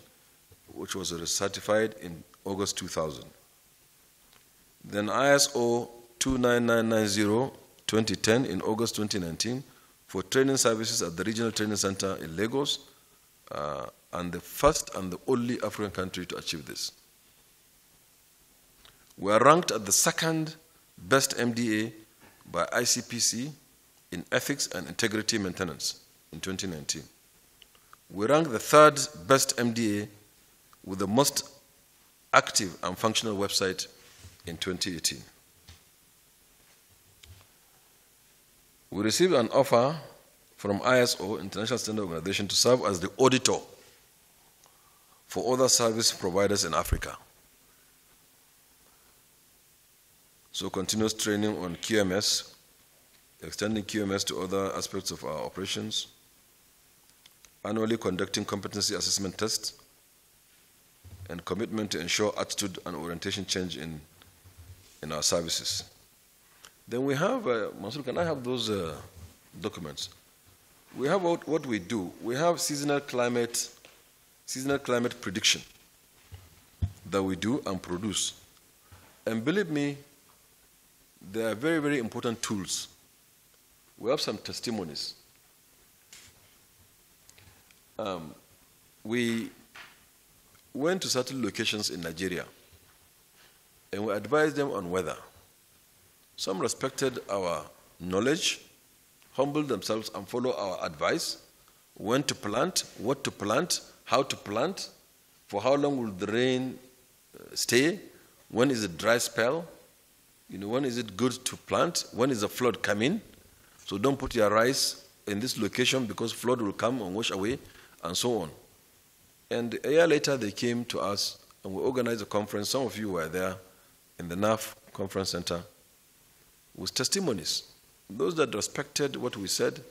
A: which was certified in August 2000. Then ISO 29990-2010 in August 2019 for training services at the Regional Training Center in Lagos, and the first and the only African country to achieve this. We are ranked at the second best MDA by ICPC in ethics and integrity maintenance in 2019. We ranked the third best MDA with the most active and functional website in 2018. We received an offer from ISO, International Standard Organization, to serve as the auditor for other service providers in Africa. So continuous training on QMS, extending QMS to other aspects of our operations, annually conducting competency assessment tests, and commitment to ensure attitude and orientation change in our services. Then we have, Mansour, can I have those documents? We have what we do. We have seasonal climate prediction that we do and produce. And believe me, they are very, very important tools. We have some testimonies. We went to certain locations in Nigeria and we advised them on weather. Some respected our knowledge, humbled themselves and followed our advice, when to plant, what to plant, how to plant, for how long will the rain stay, when is it dry spell, when is it good to plant, when is the flood coming. So don't put your rice in this location because flood will come and wash away, and so on. And a year later they came to us and we organized a conference. Some of you were there in the NAF Conference Center with testimonies. Those that respected what we said,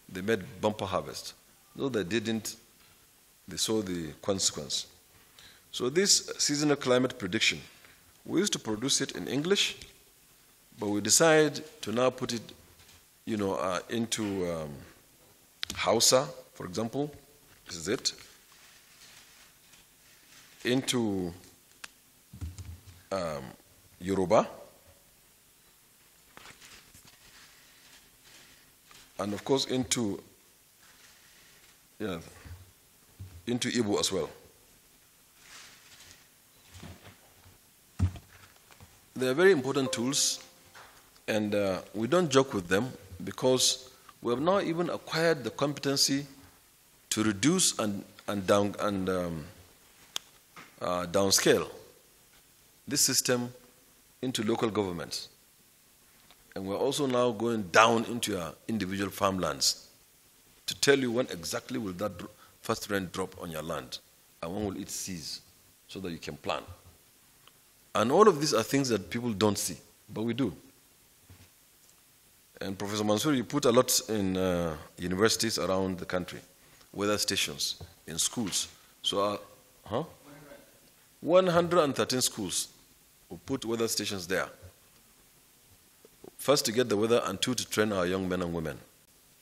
A: they made bumper harvest. Those that didn't, they saw the consequence. So this seasonal climate prediction, we used to produce it in English, but we decided to now put it, into Hausa, for example. This is it. Into Yoruba, and of course into Igbo as well. They are very important tools, and we don't joke with them because we have now even acquired the competency to reduce and downscale this system into local governments. And we're also now going down into your individual farmlands to tell you when exactly will that first rain drop on your land and when will it cease so that you can plan. And all of these are things that people don't see, but we do. And Professor Mansour, you put a lot in universities around the country, weather stations, in schools. So, 113 schools will put weather stations there. First, to get the weather, and two, to train our young men and women.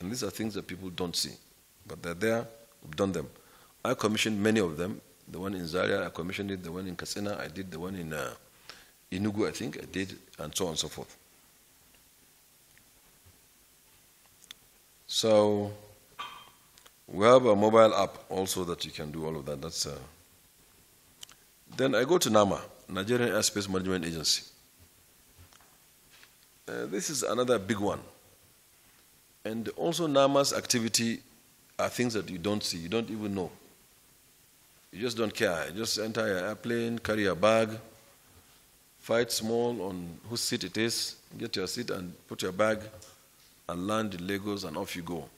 A: And these are things that people don't see, but they're there. We've done them. I commissioned many of them. The one in Zaria, I commissioned it. The one in Katsina, I did. The one in Enugu, I think, I did, and so on and so forth. So we have a mobile app also that you can do all of that. That's Then I go to NAMA, Nigerian Aerospace Management Agency. This is another big one. And also NAMA's activity are things that you don't see, you don't even know. You just don't care. You just enter your airplane, carry a bag, fight small on whose seat it is, get your seat and put your bag and land in Lagos, and off you go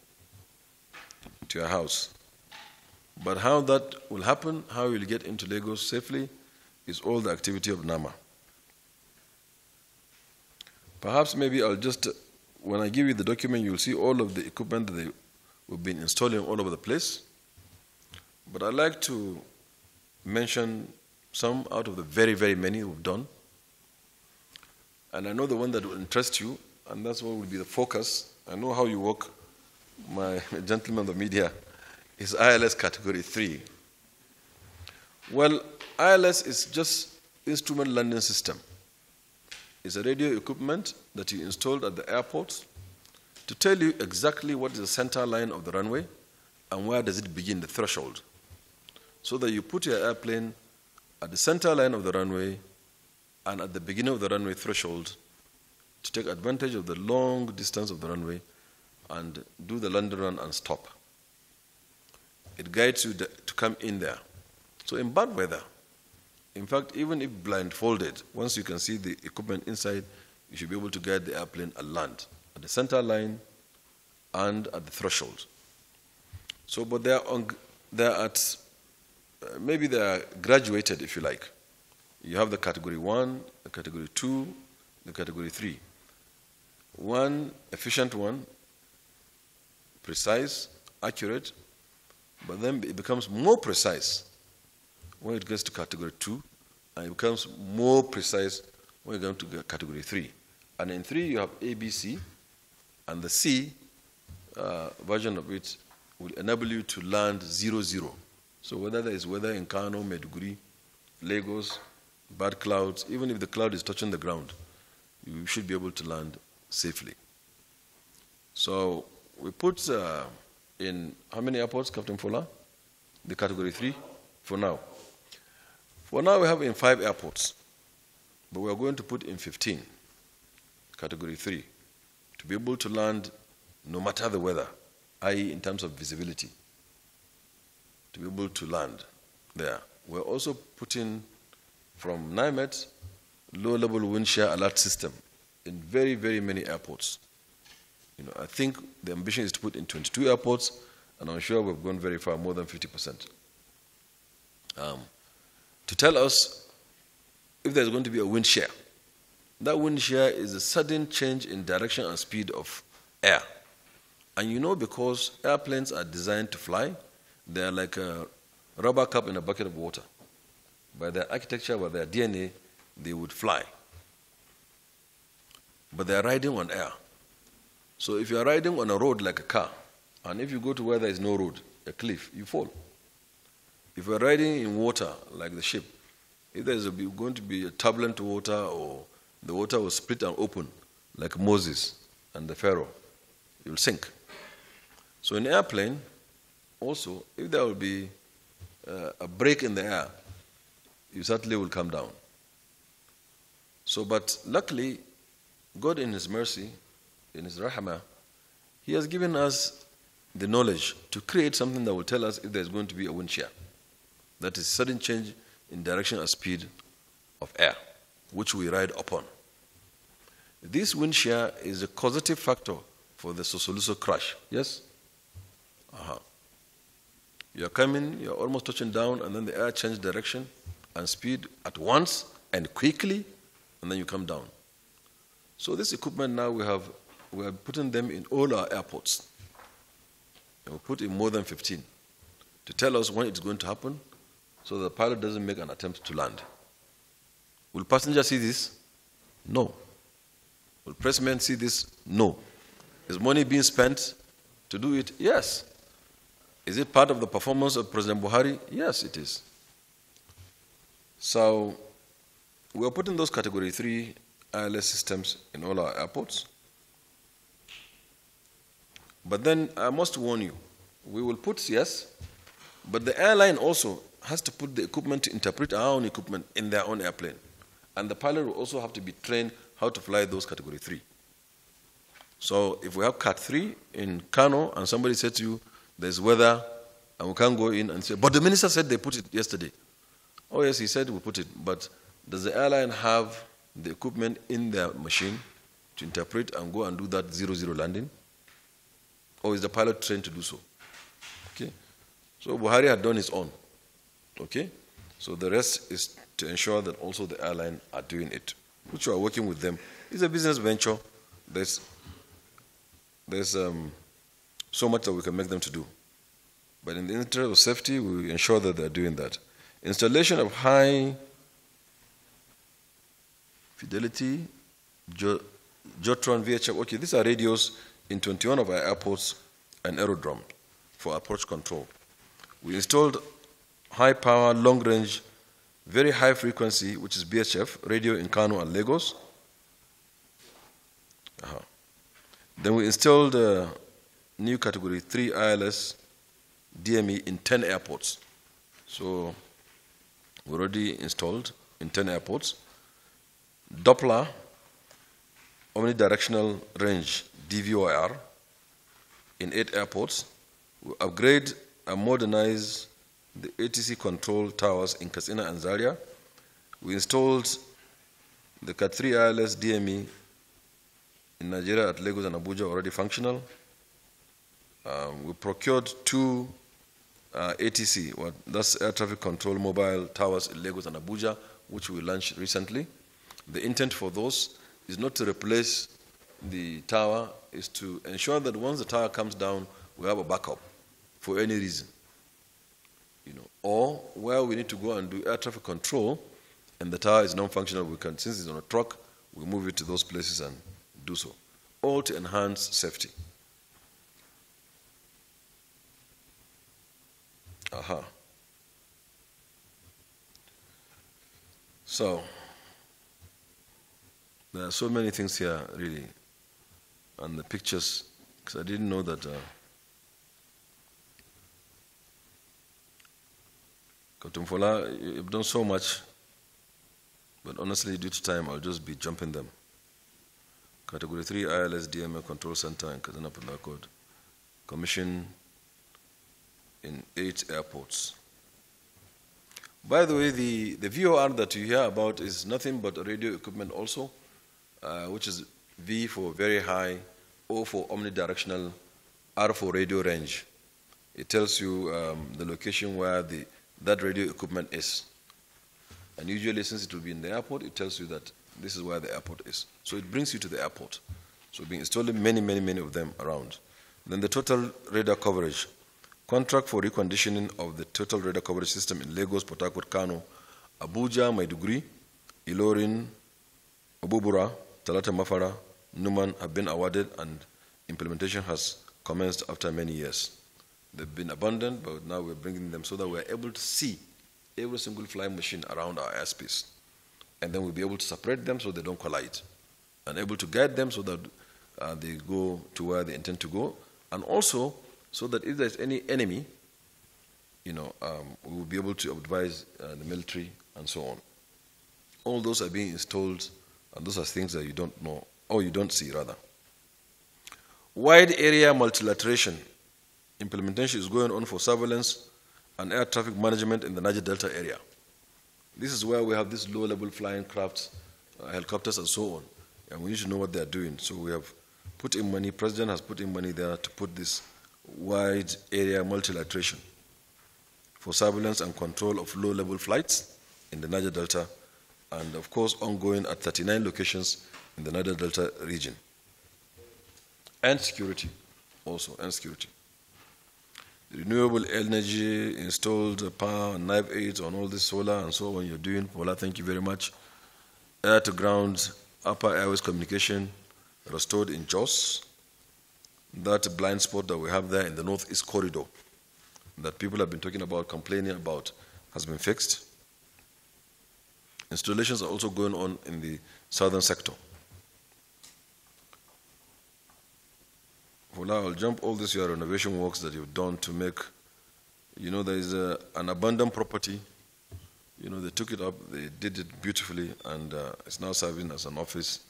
A: to your house. But how that will happen, how you will get into Lagos safely, is all the activity of NAMA. Perhaps maybe I'll just, when I give you the document, you'll see all of the equipment that we've been installing all over the place. But I'd like to mention some out of the very, very many we've done. And I know the one that will interest you, and that's what will be the focus. I know how you work, my gentleman of the media, is ILS Category 3. Well, ILS is just Instrument Landing System. It's a radio equipment that you installed at the airport to tell you exactly what is the center line of the runway and where does it begin, the threshold. So that you put your airplane at the center line of the runway and at the beginning of the runway threshold to take advantage of the long distance of the runway and do the landing run and stop. It guides you to come in there. So in bad weather, in fact, even if blindfolded, once you can see the equipment inside, you should be able to guide the airplane and land at the center line and at the threshold. So, but maybe they are graduated, if you like. You have the Category 1, the Category 2, the Category 3. One, efficient one, precise, accurate, but then it becomes more precise when it gets to Category 2, and it becomes more precise when you go to Category 3. And in 3, you have ABC, and the C version of it will enable you to land 0-0. So whether there is weather in Kano, Maiduguri, Lagos, bad clouds, even if the cloud is touching the ground, you should be able to land safely. So we put in how many airports, Captain Fola? The category 3 for now. For now we have in 5 airports, but we are going to put in 15, category 3, to be able to land no matter the weather, i.e. in terms of visibility, to be able to land there. We're also putting from NIMET low-level wind shear alert system in very, very many airports. I think the ambition is to put in 22 airports, and I'm sure we've gone very far, more than 50%. To tell us if there's going to be a wind shear. That wind shear is a sudden change in direction and speed of air. And because airplanes are designed to fly, they're like a rubber cup in a bucket of water. By their architecture, by their DNA, they would fly. But they're riding on air. So if you're riding on a road like a car, and if you go to where there is no road, a cliff, you fall. If you're riding in water like the ship, if there's going to be a turbulent water, or the water will split and open like Moses and the Pharaoh, you'll sink. So in an airplane, also, if there will be a break in the air, you certainly will come down. So, but luckily, God in His mercy, in His rahmah, He has given us the knowledge to create something that will tell us if there's going to be a wind shear. That is sudden change in direction and speed of air, which we ride upon. This wind shear is a causative factor for the Sosoluso crash. Yes? You're coming, you're almost touching down, and then the air changes direction and speed at once and quickly, and then you come down. So this equipment now we are putting them in all our airports. And we put in more than 15 to tell us when it's going to happen, so the pilot doesn't make an attempt to land. Will passengers see this? No. Will pressmen see this? No. Is money being spent to do it? Yes. Is it part of the performance of President Buhari? Yes, it is. So we are putting those category 3 ILS systems in all our airports. But then I must warn you, we will put, yes, but the airline also has to put the equipment to interpret our own equipment in their own airplane. And the pilot will also have to be trained how to fly those category 3. So if we have Cat 3 in Kano and somebody said to you, there's weather and we can't go in and say, but the minister said they put it yesterday. Oh yes, he said we put it, but does the airline have the equipment in their machine to interpret and go and do that 0-0 landing? Or is the pilot trained to do so? Okay. So Buhari had done his own. Okay. So the rest is to ensure that also the airline are doing it, which we are working with them. It's a business venture. There's so much that we can make them to do. But in the interest of safety, we ensure that they're doing that. Installation of high fidelity Jotron VHF. Okay, these are radios in 21 of our airports and aerodrome for approach control. We installed high power, long range, very high frequency, which is BHF, radio in Kano and Lagos. Then we installed new category 3 ILS DME in 10 airports. So we already installed in 10 airports. Doppler omnidirectional range DVOR in 8 airports. We upgrade and modernize the ATC control towers in Katsina and Zaria. We installed the Cat 3 ILS DME in Nigeria at Lagos and Abuja, already functional. We procured 2 ATC, that's air traffic control mobile towers in Lagos and Abuja, which we launched recently. The intent for those is not to replace the tower, is to ensure that once the tower comes down, we have a backup for any reason. Or where we need to go and do air traffic control and the tower is non-functional, we can, since it's on a truck, we move it to those places and do so. All to enhance safety. So, There are so many things here, really, and the pictures, because I didn't know that. Captain Fola, you've done so much, but honestly, due to time, I'll just be jumping them. Category 3 ILS DMA Control Center in Kaduna Port Harcourt, commissioned in 8 airports. By the way, the VOR that you hear about is nothing but radio equipment also, which is V for very high, O for omnidirectional, R for radio range. It tells you the location where that radio equipment is. And usually, since it will be in the airport, it tells you that this is where the airport is. So it brings you to the airport. So being installed many, many, many of them around. Then the total radar coverage. Contract for reconditioning of the total radar coverage system in Lagos, Port Harcourt, Kano, Abuja, Maiduguri, Ilorin, Abubura, Talata Mafara, Numan have been awarded, and implementation has commenced after many years. They've been abandoned, but now we're bringing them so that we're able to see every single flying machine around our airspace. And then we'll be able to separate them so they don't collide, and able to guide them so that they go to where they intend to go, and also so that if there's any enemy, we will be able to advise the military and so on. All those are being installed, and those are things that you don't know, or you don't see rather. Wide area multilateration implementation is going on for surveillance and air traffic management in the Niger Delta area. This is where we have these low-level flying crafts, helicopters and so on, and we need to know what they're doing. So we have put in money, President has put in money there to put this wide area multilateration for surveillance and control of low-level flights in the Niger Delta, and of course ongoing at 39 locations in the Niger Delta region. And security, also, and security. Renewable energy, installed power, knife aids on all this solar and so on you're doing. Paula, thank you very much. Air to ground, upper airways communication restored in Jos. That blind spot that we have there in the northeast corridor that people have been talking about, complaining about, has been fixed. Installations are also going on in the southern sector. For now, I'll jump all these renovation works that you've done to make, there is an abandoned property. They took it up, they did it beautifully, and it's now serving as an office.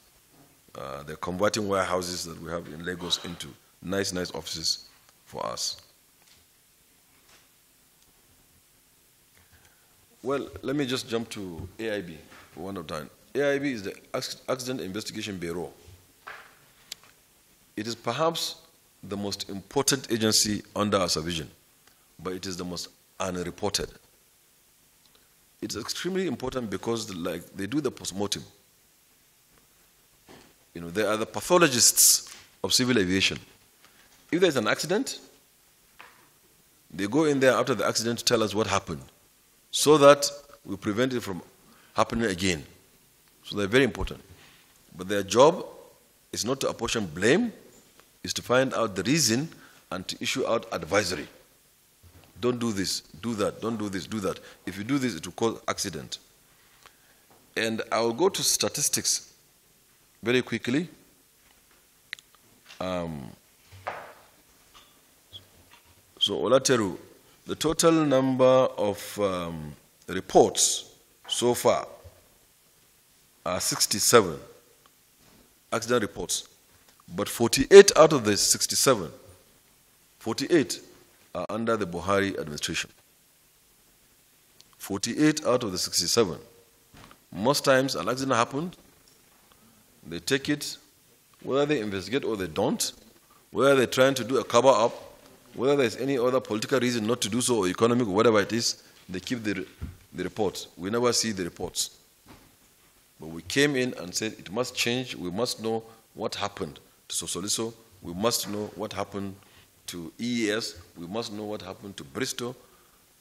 A: They're converting warehouses that we have in Lagos into nice, nice offices for us. Well, let me just jump to AIB for one of time. AIB is the Accident Investigation Bureau. It is perhaps the most important agency under our supervision, but it is the most unreported. It's extremely important because they do the postmortem. They are the pathologists of civil aviation. If there's an accident, they go in there after the accident to tell us what happened, so that we prevent it from happening again. So they're very important. But their job is not to apportion blame, is to find out the reason and to issue out advisory. Don't do this, do that, don't do this, do that. If you do this, it will cause accident. And I will go to statistics very quickly. So Olateru, the total number of reports so far are 67 accident reports, but 48 out of the 67, 48 are under the Buhari administration. 48 out of the 67. Most times an accident happened, they take it, whether they investigate or they don't, whether they're trying to do a cover-up, whether there's any other political reason not to do so or economic or whatever it is, they keep the reports. We never see the reports. But we came in and said it must change. We must know what happened to Sosoliso. We must know what happened to EES. We must know what happened to Bristol,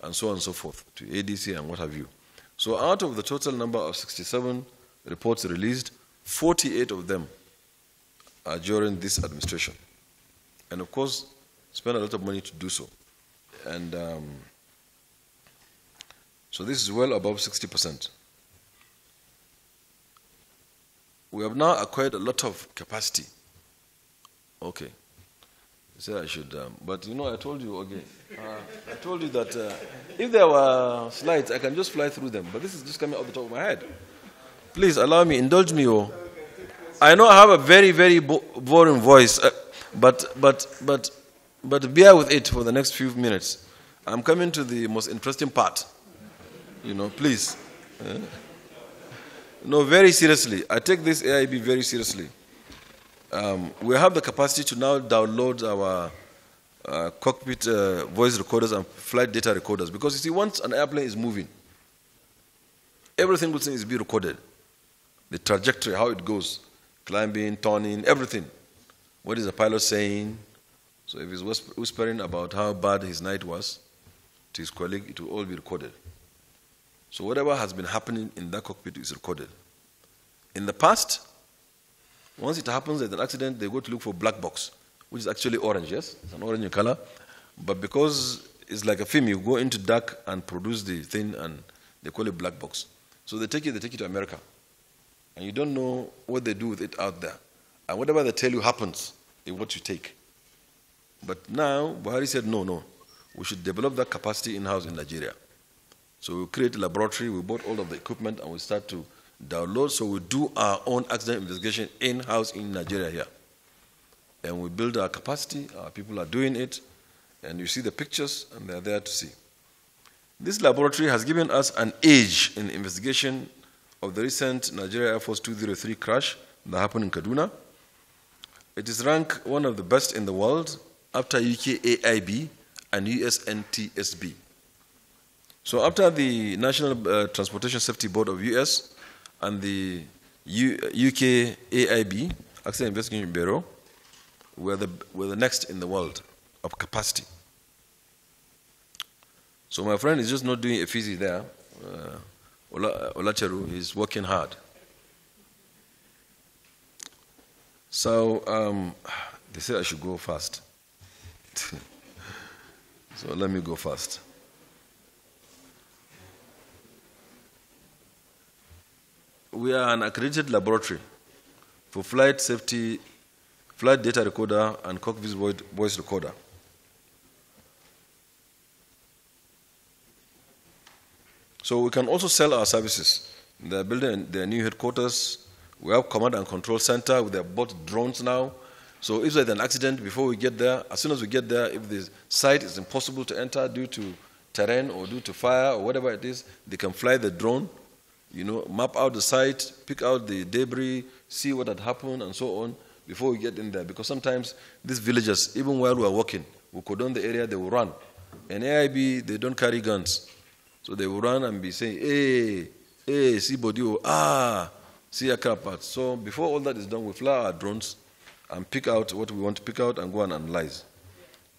A: and so on and so forth, to ADC and what have you. So out of the total number of 67 reports released, 48 of them are during this administration. And of course, spend a lot of money to do so. And so this is well above 60%. we have now acquired a lot of capacity. Okay. You said I should, but you know, I told you, okay. I told you that if there were slides, I can just fly through them, but this is just coming out the top of my head. Please allow me, indulge me. Oh. I know I have a very, very boring voice, but bear with it for the next few minutes. I'm coming to the most interesting part. You know, please. No, very seriously. I take this AIB very seriously. We have the capacity to now download our cockpit voice recorders and flight data recorders, because you see, once an airplane is moving, every single thing is being recorded. The trajectory, how it goes, climbing, turning, everything. What is the pilot saying? So if he's whispering about how bad his night was to his colleague, it will all be recorded. So whatever has been happening in that cockpit is recorded. In the past, once it happens there's an accident, they go to look for black box, which is actually orange, yes? It's an orange in color. But because it's like a film, you go into dark and produce the thing, and they call it black box. So they take it to America. And you don't know what they do with it out there. And whatever they tell you happens is what you take. But now, Buhari said, no, we should develop that capacity in-house in Nigeria. So we create a laboratory, we bought all of the equipment, and we start to download. So we do our own accident investigation in-house in Nigeria here. And we build our capacity, our people are doing it, and you see the pictures, and they're there to see. This laboratory has given us an edge in investigation of the recent Nigeria Air Force 203 crash that happened in Kaduna. It is ranked one of the best in the world after UK AIB and US NTSB. So after the National Transportation Safety Board of US and the UK AIB, Accident Investigation Bureau, we're the next in the world of capacity. So my friend is just not doing a fizzy there. Olacheru, he's working hard. So they said I should go fast. So let me go fast. We are an accredited laboratory for flight safety, flight data recorder, and cockpit voice recorder. So we can also sell our services. They're building their new headquarters. We have command and control center. They have bought drones now. So if there's an accident before we get there, as soon as we get there, if the site is impossible to enter due to terrain or due to fire or whatever it is, they can fly the drone, you know, map out the site, pick out the debris, see what had happened and so on before we get in there. Because sometimes these villagers, even while we are walking, we cordon the area, they will run. And AIB, they don't carry guns. So they will run and be saying, hey, see body, see aircraft parts. So before all that is done, we fly our drones and pick out what we want to pick out and go and analyze.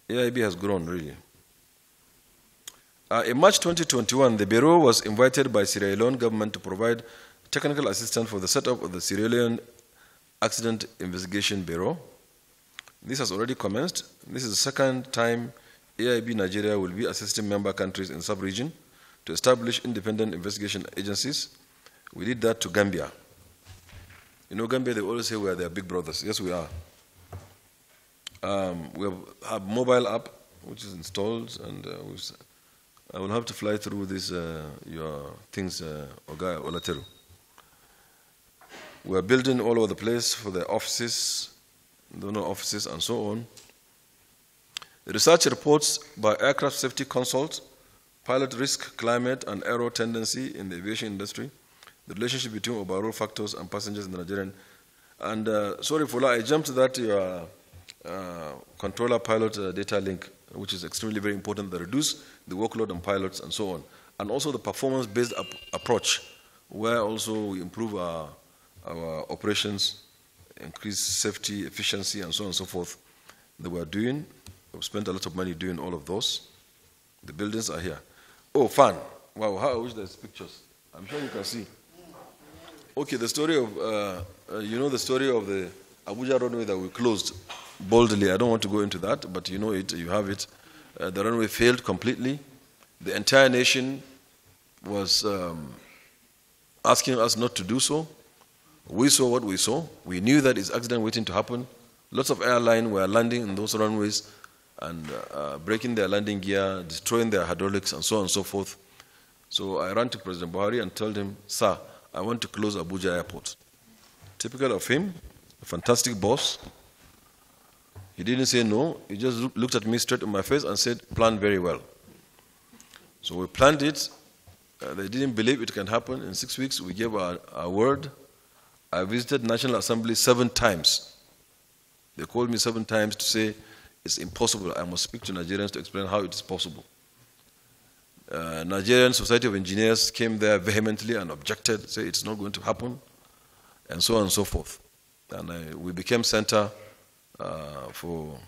A: AIB has grown, really. In March 2021, the Bureau was invited by Sierra Leone government to provide technical assistance for the setup of the Sierra Leone Accident Investigation Bureau. This has already commenced. This is the second time AIB Nigeria will be assisting member countries in sub-region to establish independent investigation agencies. We did that to Gambia. You know, Gambia, they always say we are their big brothers. Yes, we are. We have a mobile app, which is installed, and I will have to fly through this, your things, Oga Olateru. We are building all over the place for the offices, donor offices, and so on. The research reports by aircraft safety consult, pilot risk, climate, and aero tendency in the aviation industry, the relationship between overall factors and passengers in the Nigerian. And sorry, Fola, I jumped to that your controller pilot data link, which is extremely very important, that reduce the workload on pilots and so on. And also the performance-based approach, where also we improve our operations, increase safety, efficiency, and so on and so forth, that we are doing. We've spent a lot of money doing all of those. The buildings are here. Oh, fun. Wow, how I wish there's pictures. I'm sure you can see. Okay, the story of, you know the story of the Abuja runway that we closed boldly. I don't want to go into that, but you know it, you have it. The runway failed completely. The entire nation was asking us not to do so. We saw what we saw. We knew that it's accident waiting to happen. Lots of airlines were landing in those runways and breaking their landing gear, destroying their hydraulics, and so on and so forth. So I ran to President Buhari and told him, sir, I want to close Abuja Airport. Typical of him, a fantastic boss. He didn't say no. He just looked at me straight in my face and said, plan very well. So we planned it. They didn't believe it can happen. In 6 weeks, we gave our word. I visited National Assembly 7 times. They called me 7 times to say, it's impossible. I must speak to Nigerians to explain how it is possible. Nigerian Society of Engineers came there vehemently and objected, say it's not going to happen, and so on and so forth. And we became center for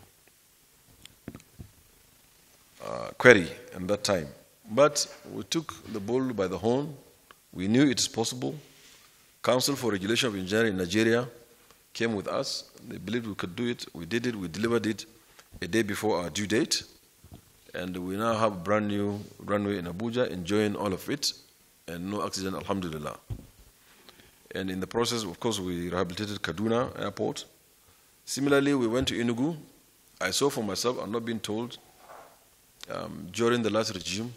A: query in that time. But we took the bull by the horn. We knew it is possible. Council for Regulation of Engineering in Nigeria came with us. They believed we could do it. We did it. We delivered it a day before our due date. And we now have a brand new runway in Abuja, enjoying all of it, and no accident, alhamdulillah. And in the process, of course, we rehabilitated Kaduna Airport. Similarly, we went to Enugu. I saw for myself, I'm not being told, during the last regime,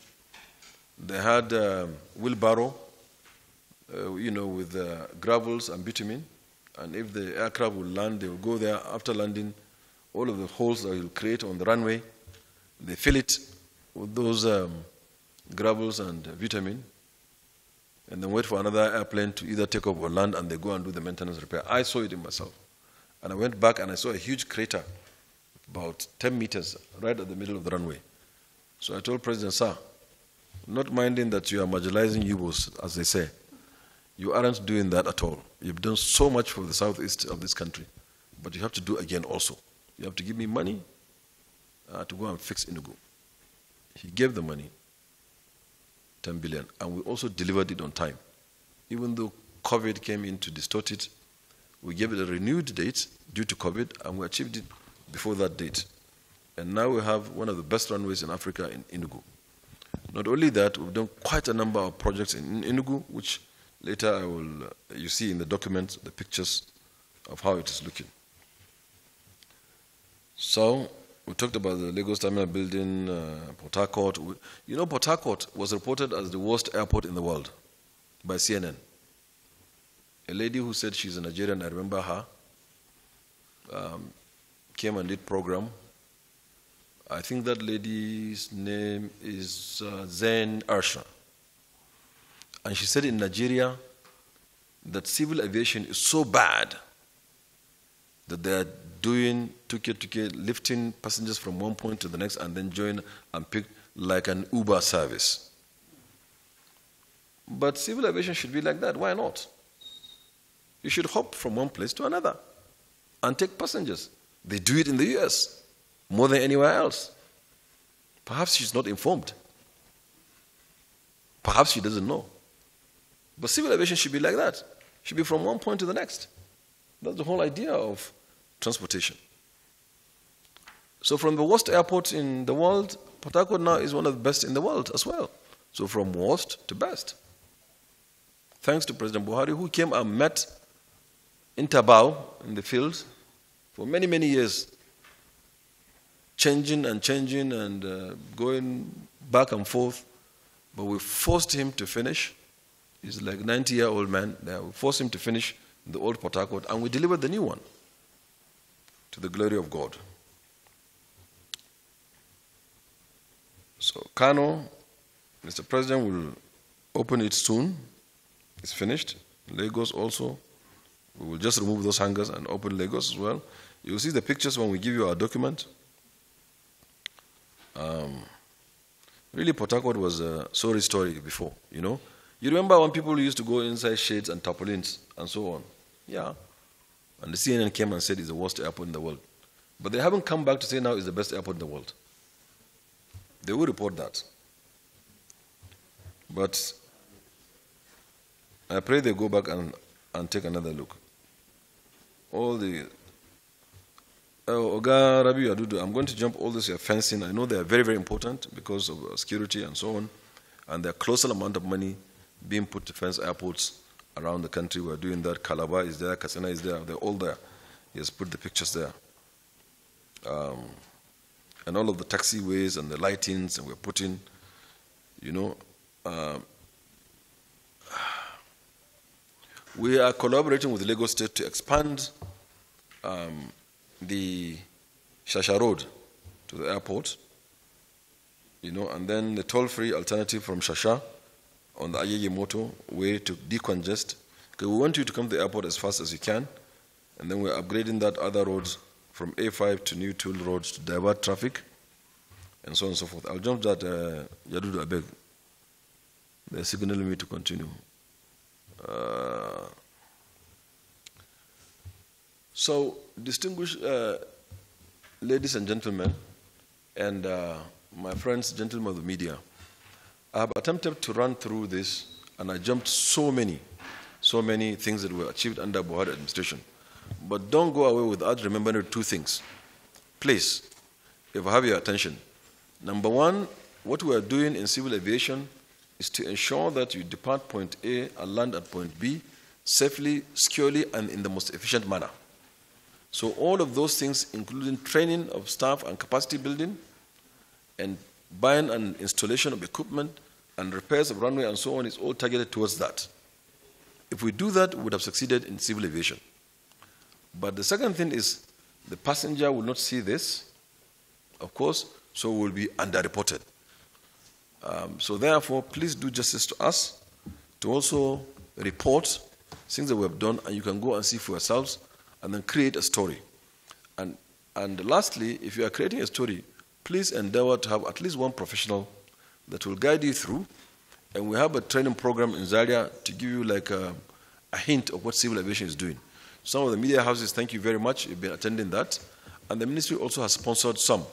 A: they had wheelbarrow, with gravels and bitumen. And if the aircraft will land, they will go there. After landing, all of the holes that will create on the runway, they fill it with those gravels and bitumen, and then wait for another airplane to either take off or land, and they go and do the maintenance repair. I saw it in myself. And I went back and I saw a huge crater, about 10 meters, right at the middle of the runway. So I told President, sir, not minding that you are marginalizing U-boats, as they say, you aren't doing that at all. You've done so much for the southeast of this country, but you have to do again also. You have to give me money to go and fix Enugu. He gave the money, 10 billion, and we also delivered it on time. Even though COVID came in to distort it, we gave it a renewed date due to COVID, and we achieved it before that date. And now we have one of the best runways in Africa in Enugu. Not only that, we've done quite a number of projects in Enugu, which later I will, you see in the document, the pictures of how it is looking. So, we talked about the Lagos Terminal building, Port Harcourt. You know, Port Harcourt was reported as the worst airport in the world by CNN. A lady who said she's a Nigerian, I remember her, came and did program. I think that lady's name is Zen Arsha. And she said in Nigeria that civil aviation is so bad that they are doing tuke, lifting passengers from one point to the next and then join and pick like an Uber service. But civil aviation should be like that. Why not? You should hop from one place to another and take passengers. They do it in the US more than anywhere else. Perhaps she's not informed. Perhaps she doesn't know. But civil aviation should be like that. Should be from one point to the next. That's the whole idea of transportation. So from the worst airport in the world, Port Harcourt now is one of the best in the world as well. So from worst to best. Thanks to President Buhari, who came and met in Tabao, in the field, for many, many years, changing and going back and forth. But we forced him to finish. He's like a 90-year-old man. We forced him to finish the old Port Harcourt, and we delivered the new one to the glory of God. So Kano, Mr. President, will open it soon. It's finished. Lagos also. We will just remove those hangars and open Lagos as well. You'll see the pictures when we give you our document. Really, Port Harcourt was a sorry story before, you know. You remember when people used to go inside shades and tarpaulins and so on? Yeah. And the CNN came and said it's the worst airport in the world. But they haven't come back to say now it's the best airport in the world. They will report that. But I pray they go back and take another look. All the Oga Rabi Adudu, I'm going to jump all this fencing. I know they are very, very important because of security and so on. And there are colossal amount of money being put to fence airports around the country. We're doing that. Calabar is there, Katsina is there, they're all there. He has put the pictures there. And all of the taxiways and the lightings, and we're putting, we are collaborating with Lagos State to expand the Shasha Road to the airport, and then the toll-free alternative from Shasha on the Agege Moto way to decongest. Okay, we want you to come to the airport as fast as you can, and then we're upgrading that other roads from A5 to New Tool Roads to divert traffic, and so on and so forth. I'll jump that, Yadudu Abeg. They're signaling me to continue. So, distinguished ladies and gentlemen, and my friends, gentlemen of the media, I have attempted to run through this, and I jumped so many things that were achieved under Buhari administration. But don't go away without remembering two things. Please, if I have your attention. Number one, what we are doing in civil aviation is to ensure that you depart point A and land at point B safely, securely, and in the most efficient manner. So all of those things, including training of staff and capacity building, and buying and installation of equipment, and repairs of runway and so on, is all targeted towards that. If we do that, we would have succeeded in civil aviation. But the second thing is the passenger will not see this, of course, so will be underreported. So therefore, please do justice to us to also report things that we have done, and you can go and see for yourselves and then create a story. And lastly, if you are creating a story, please endeavor to have at least one professional that will guide you through. And we have a training program in Zaria to give you like a hint of what civil aviation is doing. Some of the media houses, thank you very much, you've been attending that. And the ministry also has sponsored some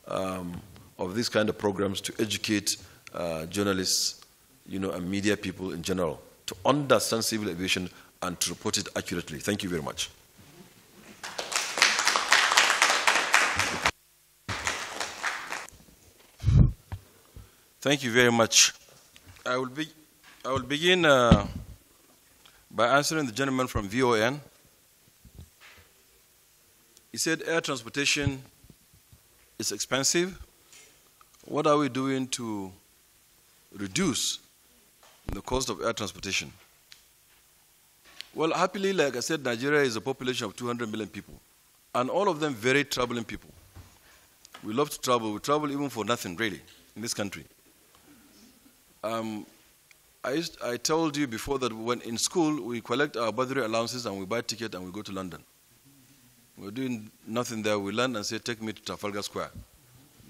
A: of these kind of programs to educate journalists, and media people in general to understand civil aviation and to report it accurately. Thank you very much. Thank you very much. I will begin by answering the gentleman from VON. He said air transportation is expensive. What are we doing to reduce the cost of air transportation? Well, happily, like I said, Nigeria is a population of 200 million people, and all of them very traveling people. We love to travel. We travel even for nothing, really, in this country. I told you before that when in school, we collect our budgetary allowances and we buy ticket and we go to London. We're doing nothing there. We land and say, take me to Trafalgar Square.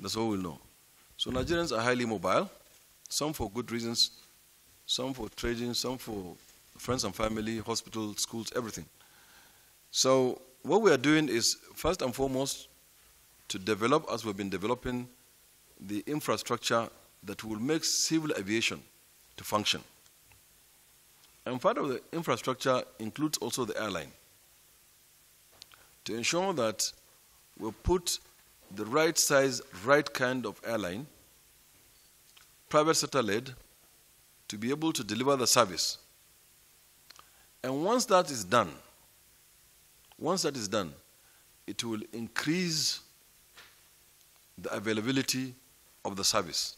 A: That's all we know. So Nigerians are highly mobile, some for good reasons, some for trading, some for friends and family, hospital, schools, everything. So what we are doing is, first and foremost, to develop, as we've been developing, the infrastructure that will make civil aviation to function. And part of the infrastructure includes also the airline, to ensure that we put the right size, right kind of airline, private sector led, to be able to deliver the service. And once that is done, it will increase the availability of the service.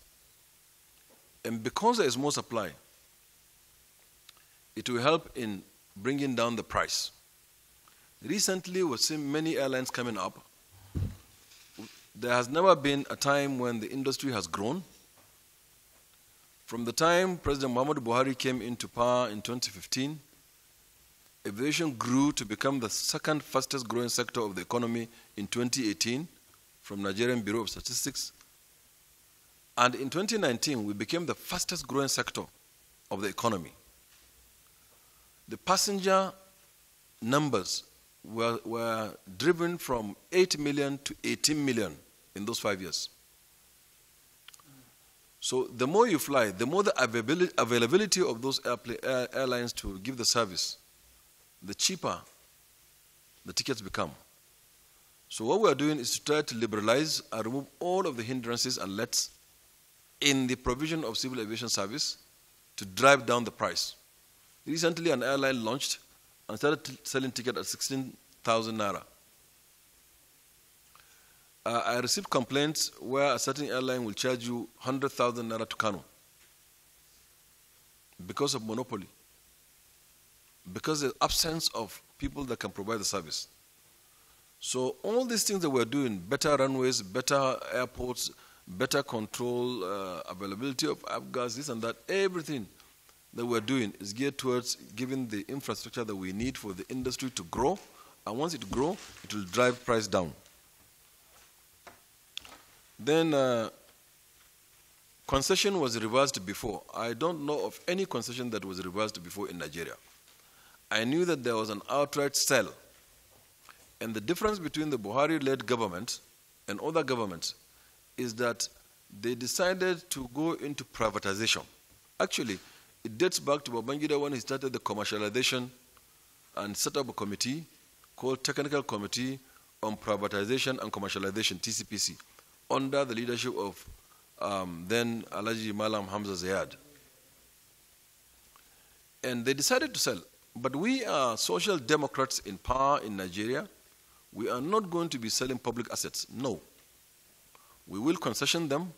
A: And because there is more supply, it will help in bringing down the price. Recently, we've seen many airlines coming up. There has never been a time when the industry has grown. From the time President Muhammadu Buhari came into power in 2015, aviation grew to become the second fastest growing sector of the economy in 2018 from Nigerian Bureau of Statistics. And in 2019, we became the fastest growing sector of the economy. The passenger numbers were driven from 8 million to 18 million in those 5 years. So the more you fly, the more the availability of those airlines to give the service, the cheaper the tickets become. So what we are doing is to try to liberalize and remove all of the hindrances and lets in the provision of civil aviation service to drive down the price. Recently, an airline launched and started selling tickets at 16,000 naira. I received complaints where a certain airline will charge you 100,000 naira to Kano because of monopoly, because of the absence of people that can provide the service. So all these things that we're doing, better runways, better airports, better control, availability of avgas, this and that, everything that we're doing is geared towards giving the infrastructure that we need for the industry to grow. And once it grows, it will drive price down. Then concession was reversed before. I don't know of any concession that was reversed before in Nigeria. I knew that there was an outright sell. And the difference between the Buhari-led government and other governments is that they decided to go into privatization. Actually, it dates back to Babangida when he started the commercialization and set up a committee called Technical Committee on Privatization and Commercialization, TCPC, under the leadership of then Alhaji Malam Hamza Zayad. And they decided to sell. But we are social democrats in power in Nigeria. We are not going to be selling public assets. No. We will concession them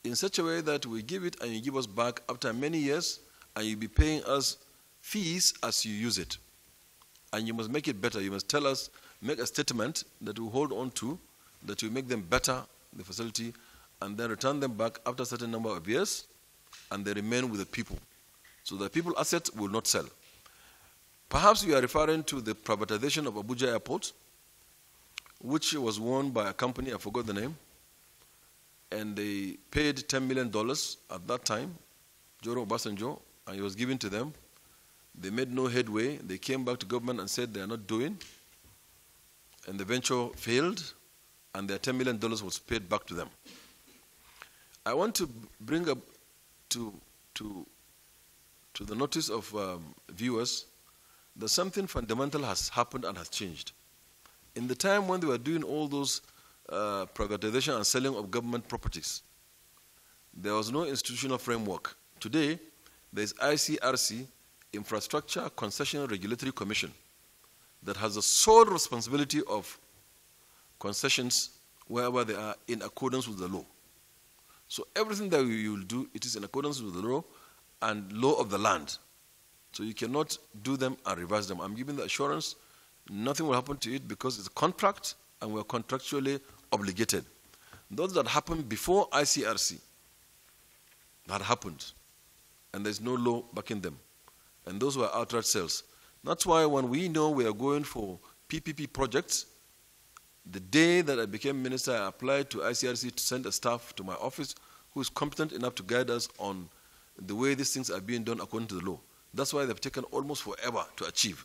A: in such a way that we give it and you give us back after many years, and you'll be paying us fees as you use it. And you must make it better. You must tell us, make a statement that we hold on to, that will make them better, the facility, and then return them back after a certain number of years, and they remain with the people. So the people assets will not sell. Perhaps you are referring to the privatization of Abuja Airport, which was won by a company, I forgot the name, and they paid $10 million at that time, Joro Obasanjo, and it was given to them. They made no headway. They came back to government and said they are not doing, and the venture failed, and their $10 million was paid back to them. I want to bring up to the notice of viewers that something fundamental has happened and has changed. In the time when they were doing all those privatization and selling of government properties, there was no institutional framework. Today, there is ICRC, Infrastructure Concession Regulatory Commission, that has the sole responsibility of concessions wherever they are in accordance with the law. So everything that you will do, it is in accordance with the law and law of the land. So you cannot do them and reverse them. I'm giving the assurance nothing will happen to it because it's a contract and we're contractually obligated. Those that happened before ICRC, that happened, and there's no law backing them. And those were outright sales. That's why when we know we are going for PPP projects, the day that I became minister, I applied to ICRC to send a staff to my office who is competent enough to guide us on the way these things are being done according to the law. That's why they've taken almost forever to achieve,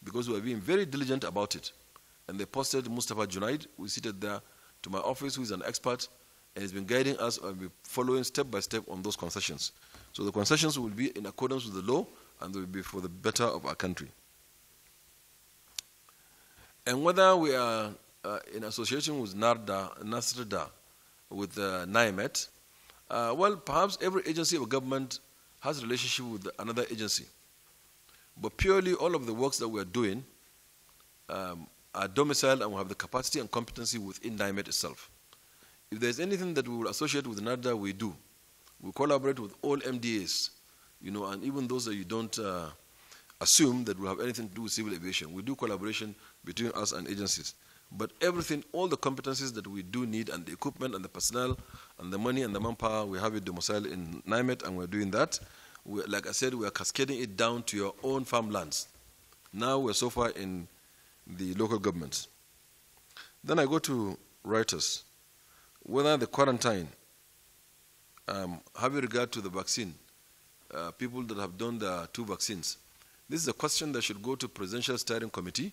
A: because we are being very diligent about it. And they posted Mustafa Junaid, who is seated there, to my office, who is an expert, and has been guiding us and be following step by step on those concessions. So the concessions will be in accordance with the law, and they will be for the better of our country. And whether we are in association with NASRDA, with NIMET, well, perhaps every agency of government has a relationship with another agency. But purely all of the works that we are doing are domiciled and we have the capacity and competency within NIMET itself. If there's anything that we will associate with NARDA, we do. We collaborate with all MDAs, and even those that you don't assume that will have anything to do with civil aviation. We do collaboration between us and agencies. But everything, all the competencies that we do need, and the equipment and the personnel and the money and the manpower, we have it domiciled in NIMET, and we're doing that. Like I said, we are cascading it down to your own farmlands. Now we're so far in the local governments. Then I go to Reuters. Whether the quarantine, having regard to the vaccine, people that have done the 2 vaccines, this is a question that should go to Presidential Steering Committee,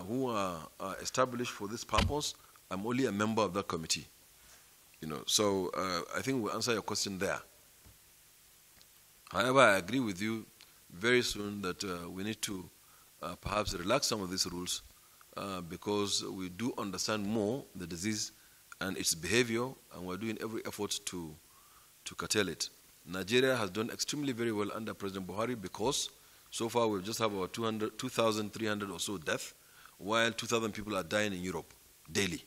A: who are established for this purpose. I'm only a member of that committee. So I think we'll answer your question there. However, I agree with you very soon that we need to perhaps relax some of these rules because we do understand more the disease and its behavior, and we're doing every effort to curtail it. Nigeria has done extremely very well under President Buhari because So far, we just have about 2,300 or so deaths, while 2,000 people are dying in Europe daily.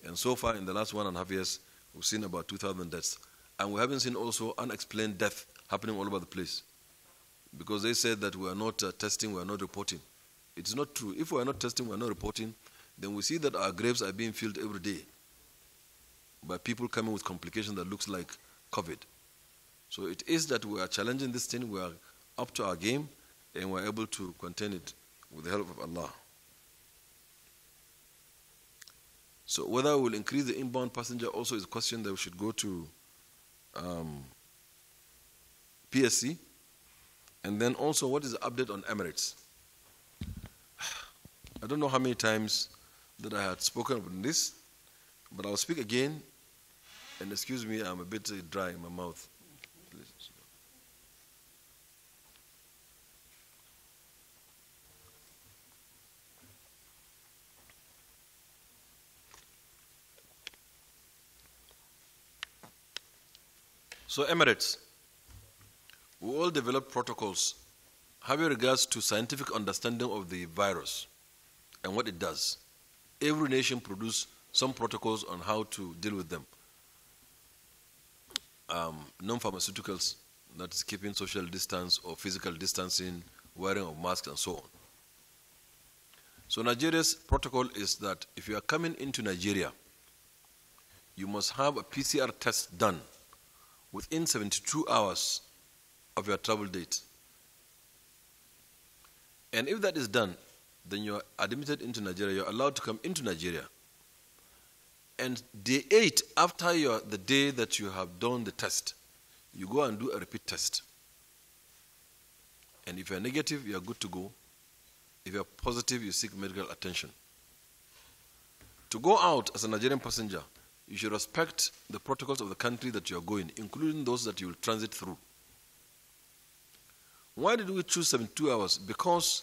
A: And so far, in the last 1.5 years, we've seen about 2,000 deaths. And we haven't seen also unexplained death happening all over the place. Because they said that we are not testing, we are not reporting. It is not true. If we are not testing, we are not reporting, then we see that our graves are being filled every day by people coming with complications that looks like COVID. So it is that we are challenging this thing, we are up to our game, and we are able to contain it with the help of Allah. So whether we will increase the inbound passenger also is a question that we should go to PSC. And then also, what is the update on Emirates? I don't know how many times that I had spoken about this, but I'll speak again. And excuse me, I'm a bit dry in my mouth. Please. So Emirates, we all develop protocols having regards to scientific understanding of the virus and what it does. Every nation produces some protocols on how to deal with them. Non-pharmaceuticals, that is keeping social distance or physical distancing, wearing of masks and so on. So Nigeria's protocol is that if you are coming into Nigeria, you must have a PCR test done within 72 hours of your travel date. And if that is done, then you are admitted into Nigeria, you are allowed to come into Nigeria. And day 8, after the day that you have done the test, you go and do a repeat test. And if you are negative, you are good to go. If you are positive, you seek medical attention. To go out as a Nigerian passenger, you should respect the protocols of the country that you are going, including those that you will transit through. Why did we choose 72 hours? Because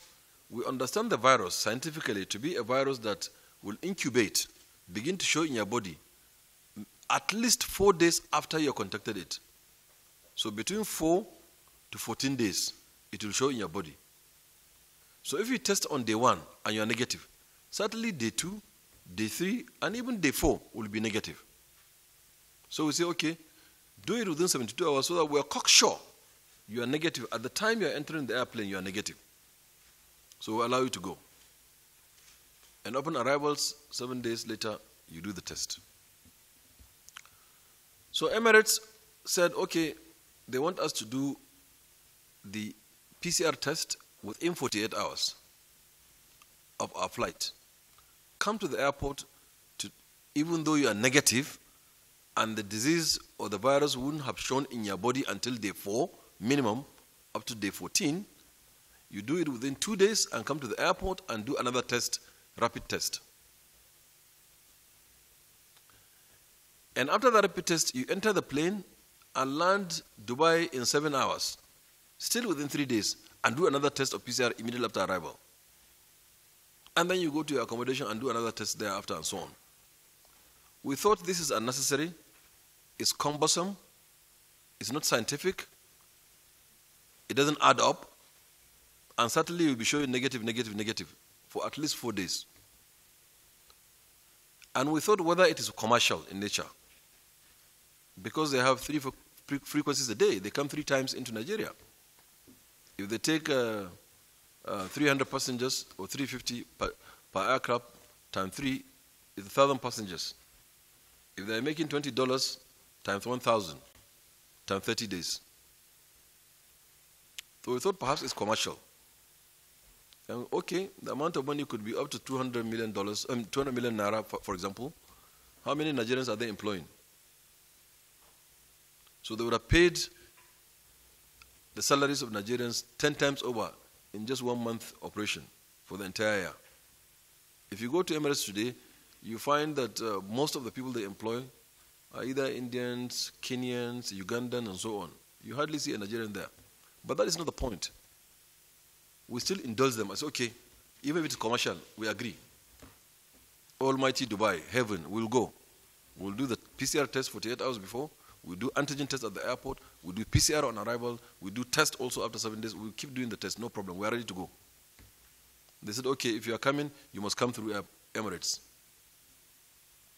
A: we understand the virus scientifically to be a virus that will incubate, begin to show in your body at least 4 days after you contacted it. So between 4 to 14 days, it will show in your body. So if you test on day 1 and you are negative, certainly day 2, day 3, and even day 4 will be negative. So we say, okay, do it within 72 hours so that we are cocksure you are negative. At the time you are entering the airplane, you are negative. So we allow you to go. And upon arrivals, 7 days later, you do the test. So Emirates said, okay, they want us to do the PCR test within 48 hours of our flight. Come to the airport, even though you are negative, and the disease or the virus wouldn't have shown in your body until day 4, minimum, up to day 14, you do it within 2 days and come to the airport and do another test, rapid test. And after the rapid test, you enter the plane and land Dubai in 7 hours, still within 3 days, and do another test of PCR immediately after arrival. And then you go to your accommodation and do another test thereafter and so on. We thought this is unnecessary, it's cumbersome, it's not scientific, it doesn't add up, and certainly you'll be showing negative, negative, negative for at least 4 days. And we thought whether it is commercial in nature, because they have 3 frequencies a day, they come 3 times into Nigeria. If they take 300 passengers or 350 per aircraft times 3 is 1,000 passengers. If they're making $20 times 1,000 times 30 days. So we thought perhaps it's commercial. And okay, the amount of money could be up to $200 million, 200 million naira, for example. How many Nigerians are they employing? So they would have paid the salaries of Nigerians 10 times over in just 1 month operation for the entire year. If you go to Emirates today, you find that most of the people they employ are either Indians, Kenyans, Ugandans, and so on. You hardly see a Nigerian there. But that is not the point. We still indulge them. I say, okay, even if it's commercial, we agree. Almighty Dubai, heaven, we'll go. We'll do the PCR test 48 hours before. we do antigen tests at the airport, we do PCR on arrival, we do tests also after 7 days. We keep doing the test, no problem. We are ready to go. They said, okay, if you are coming, you must come through Emirates.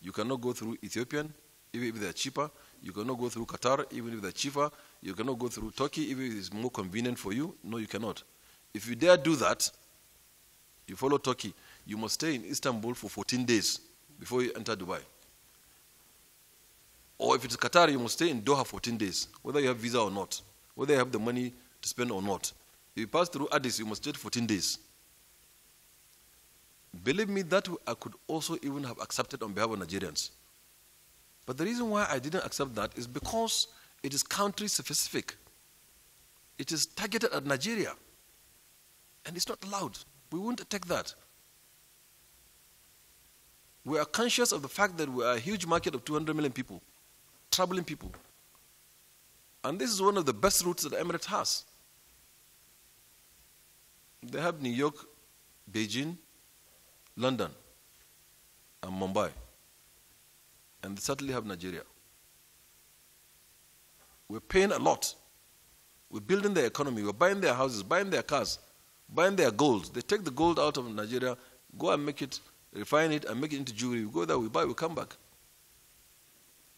A: You cannot go through Ethiopian, even if they are cheaper. You cannot go through Qatar, even if they're cheaper. You cannot go through Turkey, even if it's more convenient for you. No, you cannot. If you dare do that, you follow Turkey, you must stay in Istanbul for 14 days before you enter Dubai. Or if it's Qatar, you must stay in Doha 14 days, whether you have visa or not, whether you have the money to spend or not. If you pass through Addis, you must stay 14 days. Believe me, that I could also even have accepted on behalf of Nigerians. But the reason why I didn't accept that is because it is country specific. It is targeted at Nigeria. And it's not allowed. We won't take that. We are conscious of the fact that we are a huge market of 200 million people, traveling people. And this is one of the best routes that Emirates has. They have New York, Beijing, London, and Mumbai. And they certainly have Nigeria. We're paying a lot. We're building their economy. We're buying their houses, buying their cars, buying their gold. They take the gold out of Nigeria, go and make it, refine it, and make it into jewelry. We go there, we buy, we come back.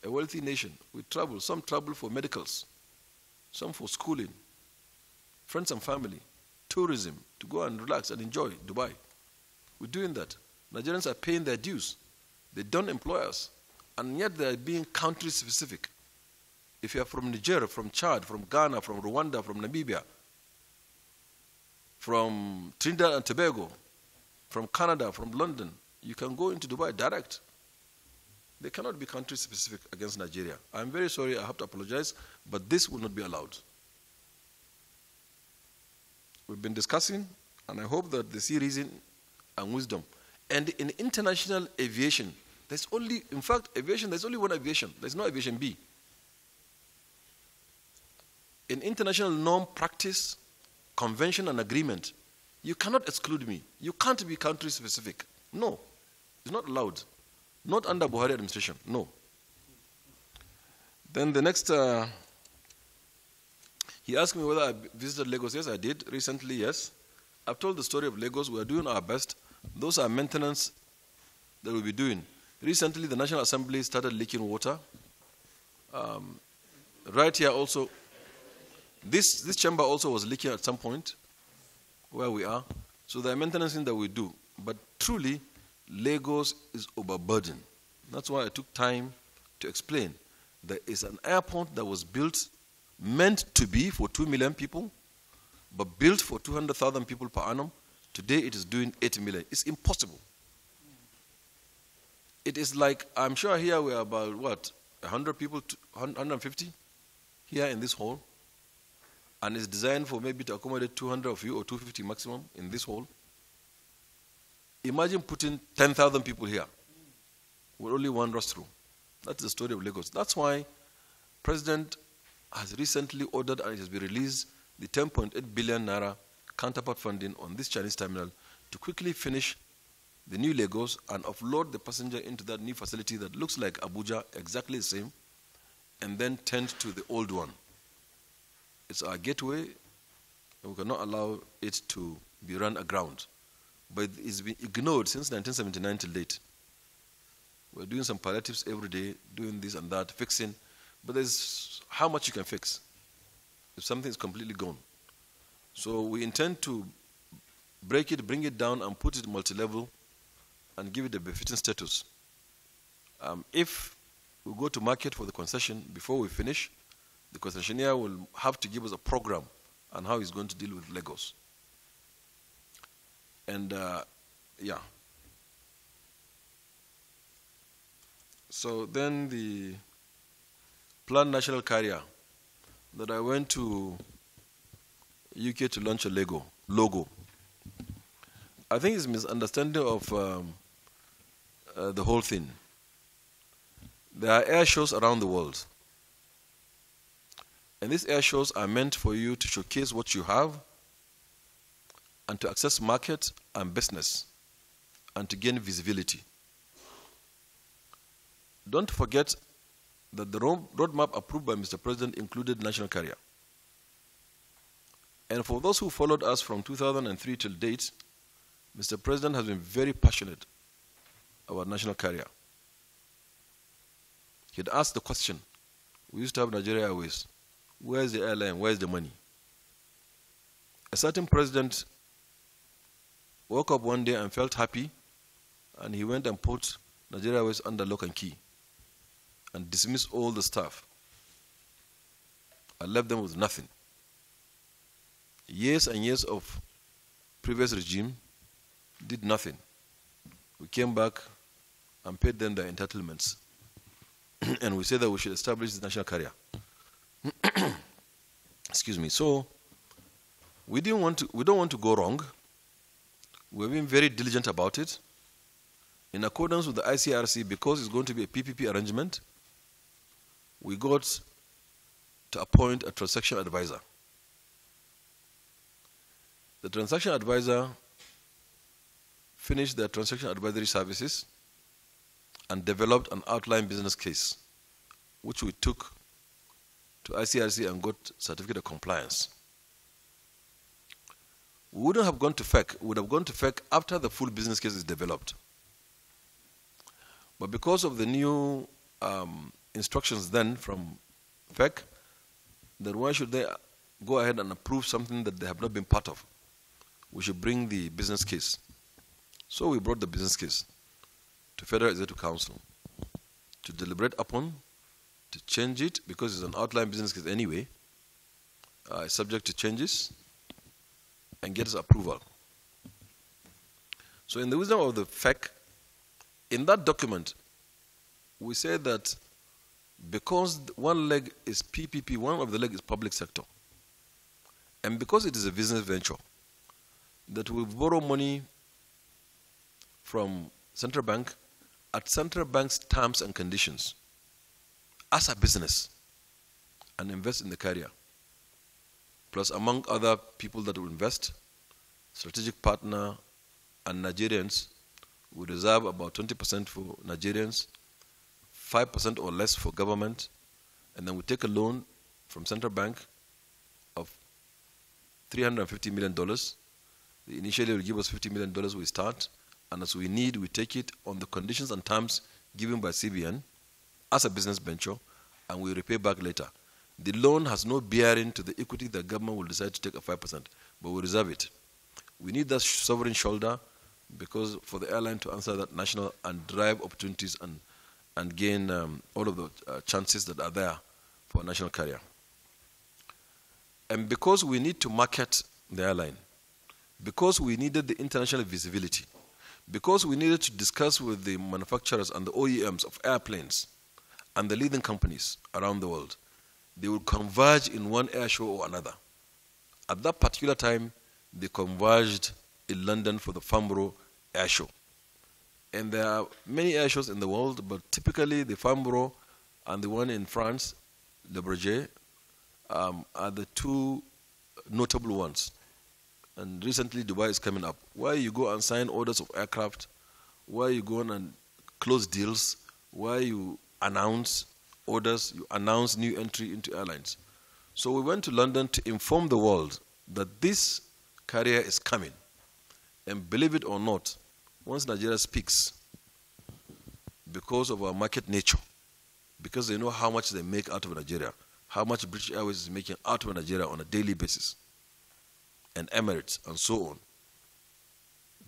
A: A wealthy nation. We travel. Some travel for medicals, some for schooling, friends and family, tourism, to go and relax and enjoy Dubai. We're doing that. Nigerians are paying their dues. They don't employ us. And yet they are being country specific. If you are from Niger, from Chad, from Ghana, from Rwanda, from Namibia, from Trinidad and Tobago, from Canada, from London, you can go into Dubai direct. They cannot be country specific against Nigeria. I'm very sorry, I have to apologize, but this will not be allowed. We've been discussing, and I hope that they see reason and wisdom. And in international aviation, there's only, in fact, aviation, there's only one aviation. There's no aviation B. In international norm, practice, convention, and agreement, you cannot exclude me. You can't be country specific. No, it's not allowed. Not under Buhari administration, no. Then the next, he asked me whether I visited Lagos. Yes, I did. Recently, yes. I've told the story of Lagos. We are doing our best. Those are maintenance that we'll be doing. Recently, the National Assembly started leaking water. Right here also, this chamber also was leaking at some point where we are. So there are maintenance things that we do. But truly, Lagos is overburdened. That's why I took time to explain. There is an airport that was built, meant to be for 2 million people, but built for 200,000 people per annum. Today it is doing 8 million. It's impossible. It is like, I'm sure here we are about, what, 100 people, 150 here in this hall. And it's designed for maybe to accommodate 200 of you or 250 maximum in this hall. Imagine putting 10,000 people here with only one rostrum. That's the story of Lagos. That's why President has recently ordered, and it has been released, the 10.8 billion naira counterpart funding on this Chinese terminal to quickly finish the new Lagos and offload the passenger into that new facility that looks like Abuja, exactly the same, and then tend to the old one. It's our gateway, and we cannot allow it to be run aground. But it's been ignored since 1979 till date. We're doing some palliatives every day, doing this and that, fixing. But there's how much you can fix if something is completely gone. So we intend to break it, bring it down, and put it multi-level and give it a befitting status. If we go to market for the concession before we finish, the concessionaire will have to give us a program on how he's going to deal with Lagos. And yeah. So then the planned national carrier that I went to UK to launch a logo. I think it's a misunderstanding of the whole thing. There are air shows around the world. And these air shows are meant for you to showcase what you have and to access market and business and to gain visibility. Don't forget that the roadmap approved by Mr. President included national carrier. And for those who followed us from 2003 till date, Mr. President has been very passionate about national carrier. He had asked the question, we used to have Nigeria Airways, where's the airline, where's the money? A certain president woke up one day and felt happy, and he went and put Nigeria Airways under lock and key and dismissed all the staff and left them with nothing. Years and years of previous regime did nothing. We came back and paid them their entitlements. And we said that we should establish the national carrier. Excuse me. So we don't want to go wrong. We've been very diligent about it. In accordance with the ICRC, because it's going to be a PPP arrangement, we got to appoint a transaction advisor. The transaction advisor finished their transaction advisory services and developed an outline business case, which we took to ICRC and got certificate of compliance. We wouldn't have gone to FEC. We would have gone to FEC after the full business case is developed. But because of the new instructions then from FEC, then why should they go ahead and approve something that they have not been part of? We should bring the business case. So we brought the business case to Federal Executive Council to deliberate upon, to change it, because it's an outline business case anyway, subject to changes, and get us approval. So in the wisdom of the FEC, in that document, we say that because one leg is PPP, one of the leg is public sector, and because it is a business venture, that we borrow money from central bank at central bank's terms and conditions as a business and invest in the carrier. Plus, among other people that will invest, strategic partner and Nigerians, we reserve about 20% for Nigerians, 5% or less for government, and then we take a loan from central bank of $350 million. They initially will give us $50 million, we start, and as we need, we take it on the conditions and terms given by CBN as a business venture, and we repay back later. The loan has no bearing to the equity the government will decide to take at 5%, but we reserve it. We need that sovereign shoulder because for the airline to answer that national and drive opportunities and gain all of the chances that are there for a national carrier. And because we need to market the airline, because we needed the international visibility, because we needed to discuss with the manufacturers and the OEMs of airplanes and the leading companies around the world, they will converge in one air show or another. At that particular time, they converged in London for the Farnborough Air Show. And there are many air shows in the world, but typically the Farnborough and the one in France, Le Bourget, are the two notable ones. And recently Dubai is coming up. Why you go and sign orders of aircraft, why you go on and close deals, why you announce orders, you announce new entry into airlines. So we went to London to inform the world that this carrier is coming. And believe it or not, once Nigeria speaks, because of our market nature, because they know how much they make out of Nigeria, how much British Airways is making out of Nigeria on a daily basis, and Emirates, and so on,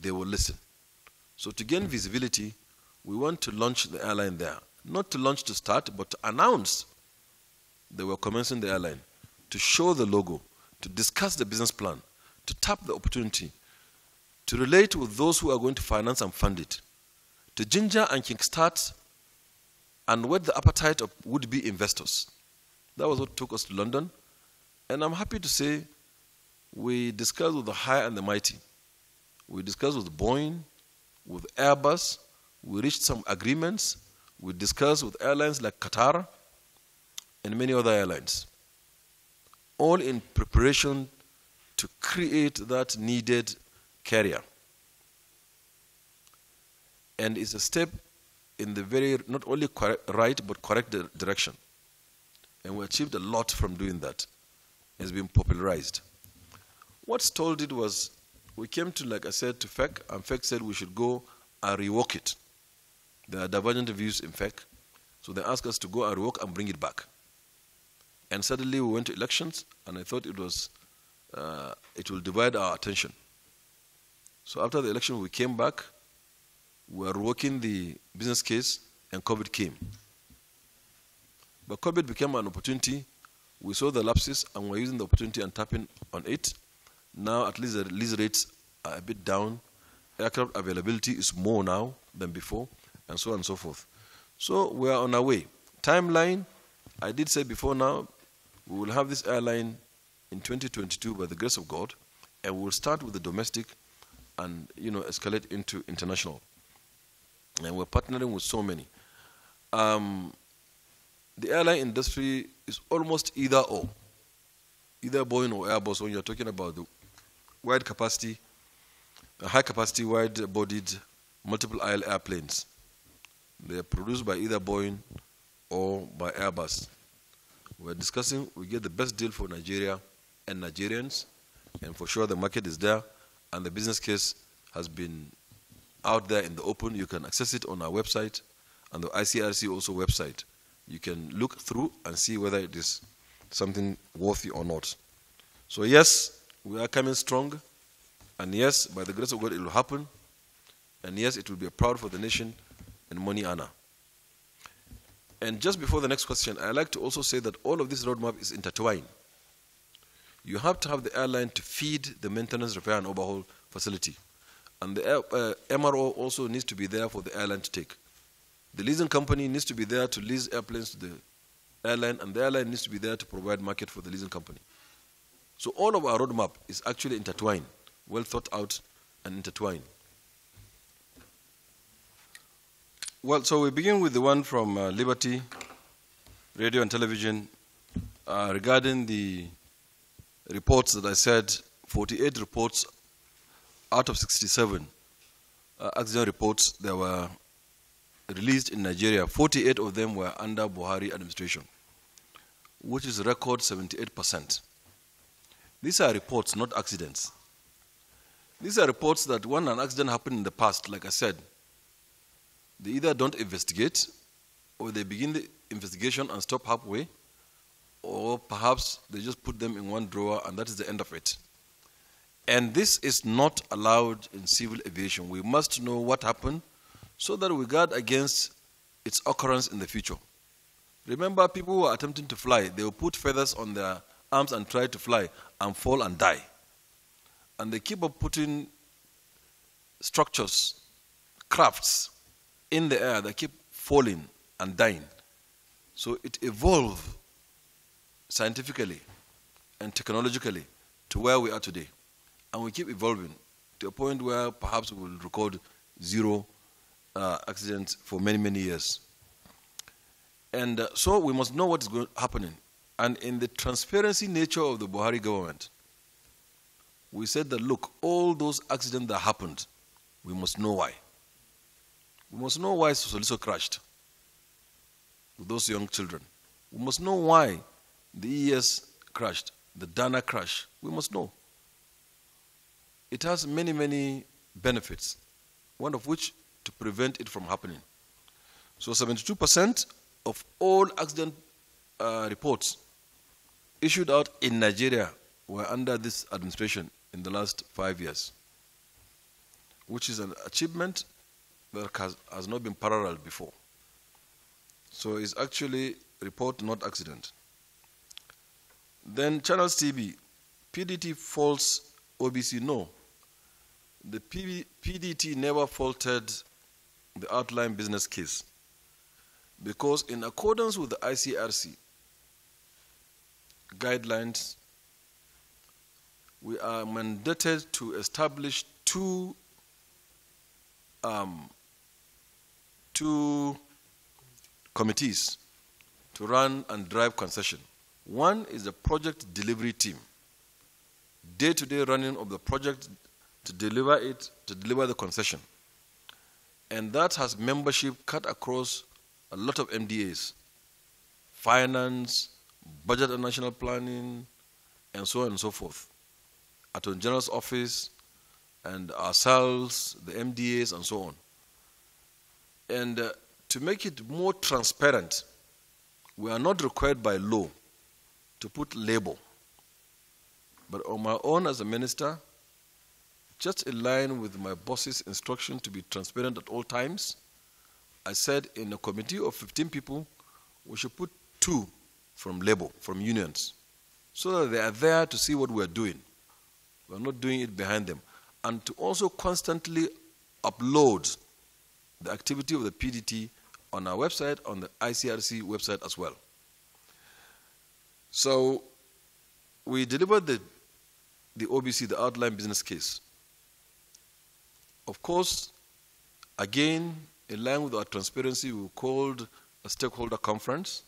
A: they will listen. So to gain visibility, we want to launch the airline there. Not to launch to start, but to announce they were commencing the airline, to show the logo, to discuss the business plan, to tap the opportunity, to relate with those who are going to finance and fund it, to ginger and kickstart and whet the appetite of would-be investors. That was what took us to London. And I'm happy to say we discussed with the high and the mighty. We discussed with Boeing, with Airbus. We reached some agreements. We discussed with airlines like Qatar and many other airlines, all in preparation to create that needed carrier. And it's a step in the very, not only right, but correct direction. And we achieved a lot from doing that. It's been popularized. What Stoll did was, we came to, like I said, to FEC, and FEC said we should go and rework it. There are divergent views in FEC, so they asked us to go and rework and bring it back. And suddenly we went to elections, and I thought it was, it will divide our attention. So after the election, we came back, we were working the business case, and COVID came. But COVID became an opportunity. We saw the lapses, and we're using the opportunity and tapping on it. Now, at least the release rates are a bit down. Aircraft availability is more now than before, and so on and so forth. So we are on our way. Timeline, I did say before now, we will have this airline in 2022 by the grace of God, and we will start with the domestic and, escalate into international. And we're partnering with so many. The airline industry is almost either or. Either Boeing or Airbus when you're talking about the wide capacity, high capacity, wide-bodied, multiple aisle airplanes. They are produced by either Boeing or by Airbus. We're discussing, we get the best deal for Nigeria and Nigerians, and for sure the market is there, and the business case has been out there in the open. You can access it on our website, and the ICRC also website. You can look through and see whether it is something worthy or not. So yes, we are coming strong, and yes, by the grace of God, it will happen, and yes, it will be a proud for the nation and money honor. And just before the next question, I'd like to also say that all of this roadmap is intertwined. You have to have the airline to feed the maintenance, repair, and overhaul facility. And the MRO also needs to be there for the airline to take. The leasing company needs to be there to lease airplanes to the airline, and the airline needs to be there to provide market for the leasing company. So all of our roadmap is actually intertwined, well thought out and intertwined. Well, so we begin with the one from Liberty Radio and Television regarding the reports that I said, 48 reports out of 67 accident reports that were released in Nigeria. 48 of them were under Buhari administration, which is a record 78%. These are reports, not accidents. These are reports that when an accident happened in the past, like I said, they either don't investigate, or they begin the investigation and stop halfway, or perhaps they just put them in one drawer and that is the end of it. And this is not allowed in civil aviation. We must know what happened so that we guard against its occurrence in the future. Remember, people who are attempting to fly, they will put feathers on their arms and try to fly and fall and die. And they keep on putting structures, crafts in the air that keep falling and dying. So it evolved scientifically and technologically to where we are today. And we keep evolving to a point where perhaps we will record zero accidents for many, many years. And so we must know what is happening. And in the transparency nature of the Buhari government, we said that, look, all those accidents that happened, we must know why. We must know why Sosoliso crashed with those young children. We must know why the ES crashed, the Dana crash. We must know. It has many, many benefits, one of which to prevent it from happening. So 72% of all accident reports issued out in Nigeria were under this administration in the last 5 years, which is an achievement that has not been paralleled before. So it's actually report, not accident. Then Channels TV, PDT faults OBC. No. The PDT never faulted the outline business case because in accordance with the ICRC guidelines, we are mandated to establish two committees to run and drive concession. One is the project delivery team, day-to-day running of the project to deliver the concession. And that has membership cut across a lot of MDAs, finance, budget and national planning, and so on and so forth. Attorney General's office, and ourselves, the MDAs, and so on. And to make it more transparent, we are not required by law to put label. But on my own as a minister, just in line with my boss's instruction to be transparent at all times, I said in a committee of 15 people, we should put 2 from labor, from unions, so that they are there to see what we are doing. We are not doing it behind them. And to also constantly upload the activity of the PDT on our website, on the ICRC website as well. So we delivered the OBC, the outline business case. Of course, again, in line with our transparency, we called a stakeholder conference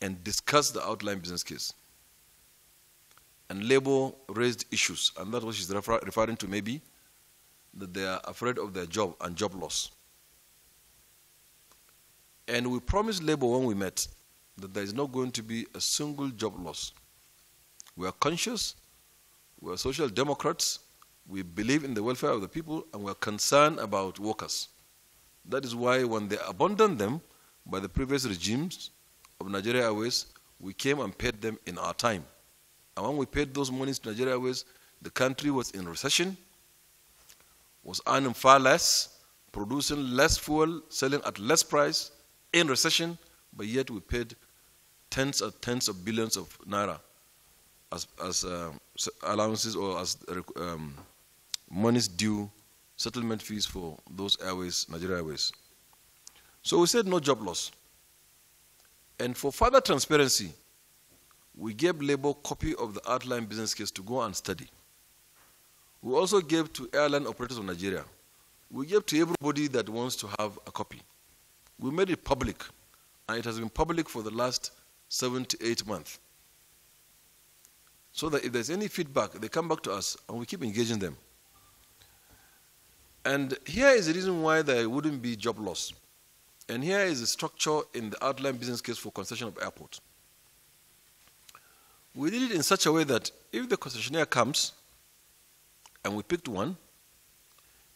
A: and discussed the outline business case. And Labour raised issues, and that's what she's referring to maybe, that they are afraid of their job and job loss. And we promised Labour when we met that there is not going to be a single job loss. We are conscious, we are social democrats, we believe in the welfare of the people, and we are concerned about workers. That is why when they abandoned them by the previous regimes of Nigeria Airways, we came and paid them in our time. And when we paid those monies to Nigeria Airways, the country was in recession, was earning far less, producing less fuel, selling at less price, in recession, but yet we paid tens of billions of naira as allowances or as monies due, settlement fees for those airways, Nigeria Airways. So we said no job loss. And for further transparency, we gave Labour a copy of the outline business case to go and study. We also gave to airline operators of Nigeria. We gave to everybody that wants to have a copy. We made it public, and it has been public for the last 7 to 8 months. So that if there's any feedback, they come back to us, and we keep engaging them. And here is the reason why there wouldn't be job loss. And here is the structure in the outline business case for concession of airport. We did it in such a way that if the concessionaire comes, and we picked one,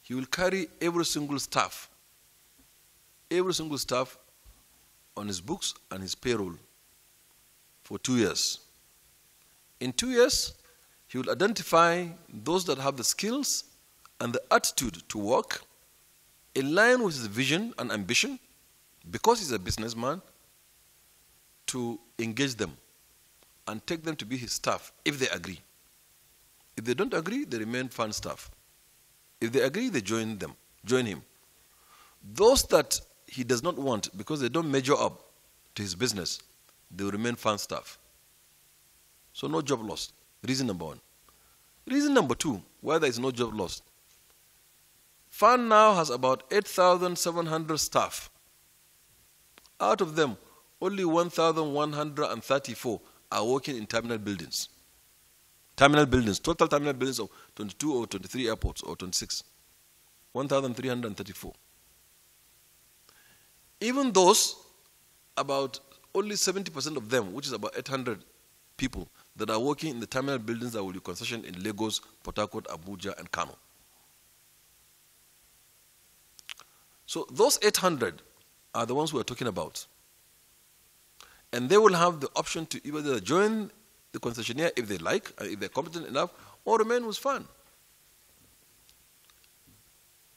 A: he will carry every single staff on his books and his payroll for 2 years. In 2 years, he will identify those that have the skills and the attitude to work in line with his vision and ambition, because he's a businessman, to engage them and take them to be his staff if they agree. If they don't agree, they remain fund staff. If they agree, they join him. Those that he does not want because they don't measure up to his business, they will remain fund staff. So no job loss. Reason number 1. Reason number 2, why there is no job loss. Fund now has about 8,700 staff. Out of them, only 1,134 are working in terminal buildings. Terminal buildings, total terminal buildings of 22 or 23 airports or 26. 1,334. Even those, about only 70% of them, which is about 800 people, that are working in the terminal buildings that will be concessioned in Lagos, Port Harcourt, Abuja, and Kano. So those 800 are the ones we are talking about. And they will have the option to either join the concessionaire if they like, if they're competent enough, or remain with fund.